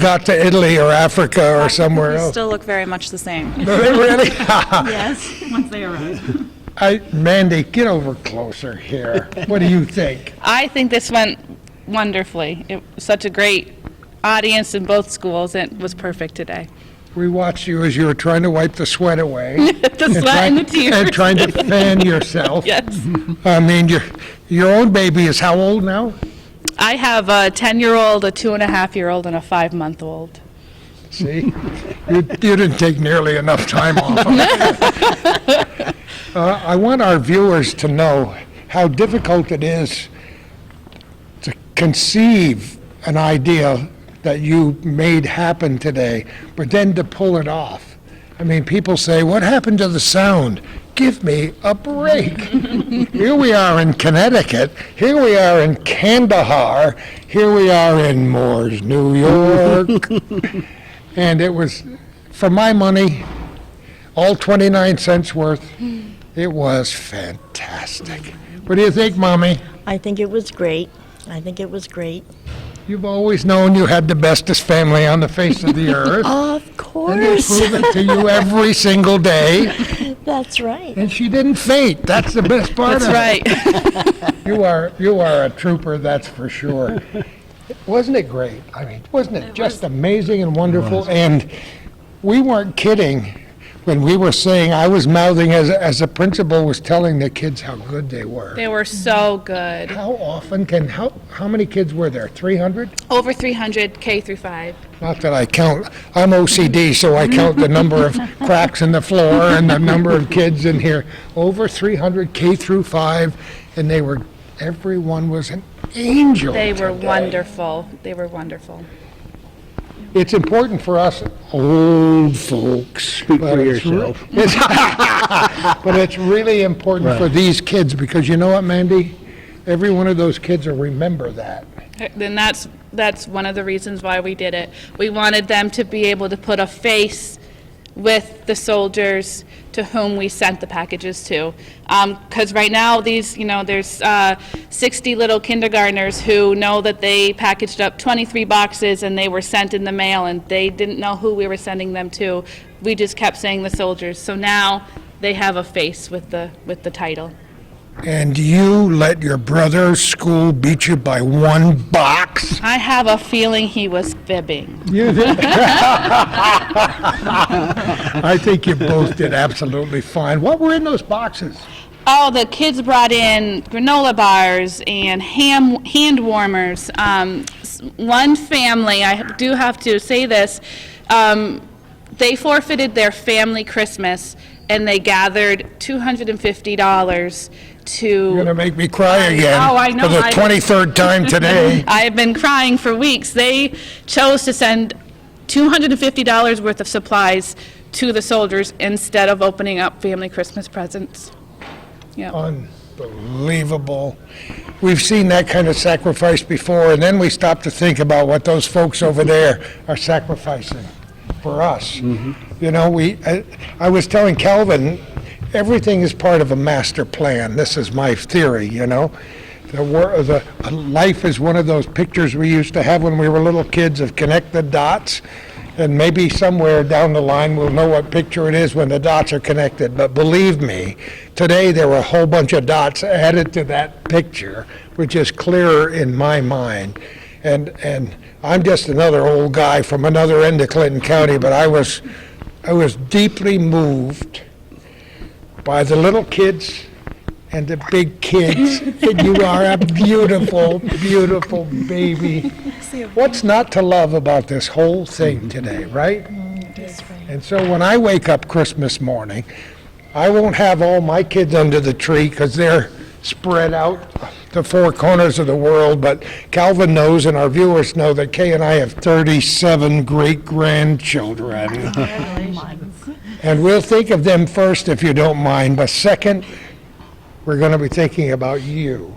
got to Italy or Africa or somewhere They else. still look very much the same. Do they really? Yes, once they arrive. Mandy, get over closer here. What do you think? I think this went wonderfully. It was such a great audience in both schools, and it was perfect today. We watched you as you were trying to wipe the sweat away. The sweat and the tears. And trying to fan yourself. Yes. I mean, your own baby is how old now? I have a 10-year-old, a 2.5-year-old, and a 5-month-old. See? You didn't take nearly enough time off. I want our viewers to know how difficult it is to conceive an idea that you made happen today, but then to pull it off. I mean, people say, what happened to the sound? Give me a break. Here we are in Connecticut. Here we are in Kandahar. Here we are in Mooers, New York. And it was, for my money, all 29 cents worth. It was fantastic. What do you think, Mommy? I think it was great. I think it was great. You've always known you had the bestest family on the face of the earth. Of course. And they prove it to you every single day. That's right. And she didn't faint. That's the best part That's of right. it. You are a trooper, that's for sure. Wasn't it great? I mean, wasn't it just amazing and wonderful? And we weren't kidding when we were saying, I was mouthing as the principal was telling the kids how good they were. They were so good. How often how many kids were there? 300? Over 300 K through 5. Not that I count. I'm OCD, so I count the number of cracks in the floor and the number of kids in here. Over 300 K through 5, and everyone was an angel. They were today. wonderful. They were wonderful. It's important for us old folks. Speak for yourself. But it's really important for these kids, because you know what, Mandy? Every one of those kids will remember that. Then that's one of the reasons why we did it. We wanted them to be able to put a face with the soldiers to whom we sent the packages to. Because right now, there's 60 little kindergartners who know that they packaged up 23 boxes and they were sent in the mail, and they didn't know who we were sending them to. We just kept saying the soldiers. So now they have a face with the title. And you let your brother's school beat you by one box? I have a feeling he was fibbing. You did? I think you both did absolutely fine. What were in those boxes? Oh, the kids brought in granola bars and hand warmers. One family, I do have to say this, they forfeited their family Christmas and they gathered $250 to... You're going to make me cry again. Oh, I know. For the 23rd time today. I've been crying for weeks. They chose to send $250 worth of supplies to the soldiers instead of opening up family Christmas presents. Yep. Unbelievable. We've seen that kind of sacrifice before, and then we stop to think about what those folks over there are sacrificing for us. You know, I was telling Calvin, everything is part of a master plan. This is my theory, you know. Life is one of those pictures we used to have when we were little kids of connect the dots, and maybe somewhere down the line we'll know what picture it is when the dots are connected. But believe me, today there were a whole bunch of dots added to that picture, which is clearer in my mind. And I'm just another old guy from another end of Clinton County, but I was deeply moved by the little kids and the big kids. And you are a beautiful, beautiful baby. What's not to love about this whole thing today, right? And so when I wake up Christmas morning, I won't have all my kids under the tree because they're spread out the four corners of the world, but Calvin knows and our viewers know that Kay and I have 37 great-grandchildren. And we'll think of them first if you don't mind, but second, we're going to be thinking about you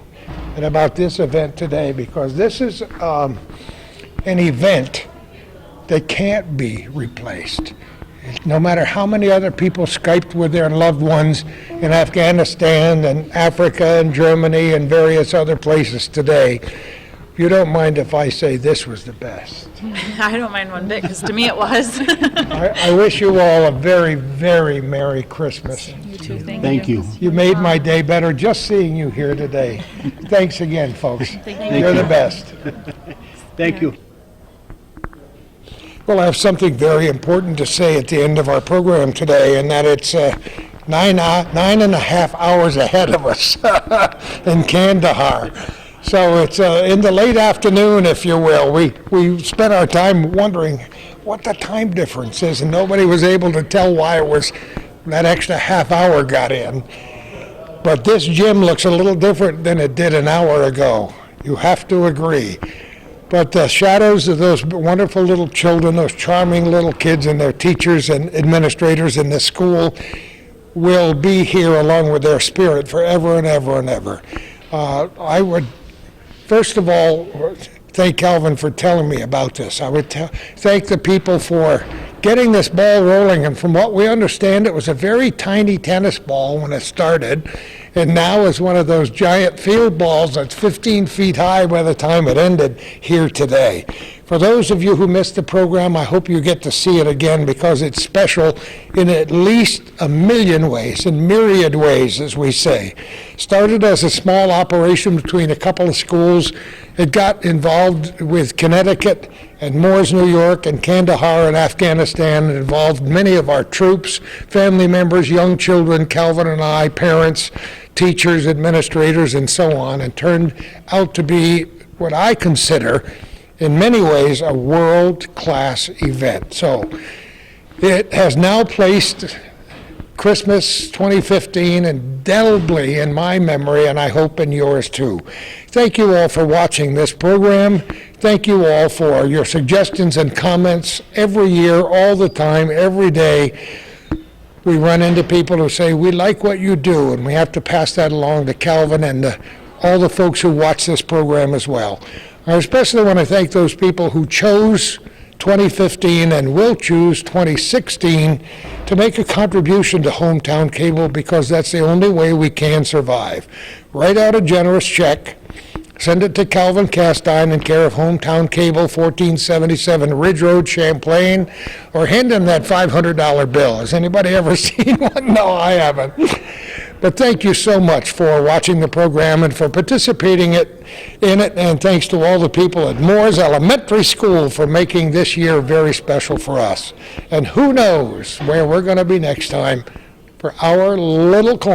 and about this event today, because this is an event that can't be replaced. No matter how many other people Skyped with their loved ones in Afghanistan and Africa and Germany and various other places today, if you don't mind if I say this was the best. I don't mind one bit, because to me it was. I wish you all a very, very Merry Christmas. You too, Thank you. You made my day better just seeing you here today. Thanks again, folks. Thank You're the best. Thank you. Well, I have something very important to say at the end of our program today, and that it's 9.5 hours ahead of us in Kandahar. So it's in the late afternoon, if you will. We spent our time wondering what the time difference is, and nobody was able to tell why it was that extra half hour got in. But this gym looks a little different than it did an hour ago. You have to agree. But the shadows of those wonderful little children, those charming little kids and their teachers and administrators in this school will be here along with their spirit forever and ever and ever. I would, first of all, thank Calvin for telling me about this. I would thank the people for getting this ball rolling. And from what we understand, it was a very tiny tennis ball when it started, and now is one of those giant field balls that's 15 feet high by the time it ended here today. For those of you who missed the program, I hope you get to see it again, because it's special in at least a million ways, in myriad ways, as we say. Started as a small operation between a couple of schools. It got involved with Connecticut and Mooers, New York, and Kandahar in Afghanistan. It involved many of our troops, family members, young children, Calvin and I, parents, teachers, administrators, and so on, and turned out to be what I consider, in many ways, a world-class event. So it has now placed Christmas 2015 indelibly in my memory, and I hope in yours too. Thank you all for watching this program. Thank you all for your suggestions and comments every year, all the time, every day. We run into people who say, we like what you do, and we have to pass that along to Calvin and all the folks who watch this program as well. I especially want to thank those people who chose 2015 and will choose 2016 to make a contribution to Hometown Cable because that's the only way we can survive. Write out a generous check, send it to Calvin Castine in care of Hometown Cable, 1477 Ridge Road, Champlain, or hand him that $500 bill. Has anybody ever seen one? No, I haven't. But thank you so much for watching the program and for participating in it, and thanks to all the people at Mooers Elementary School for making this year very special for us. And who knows where we're going to be next time for our little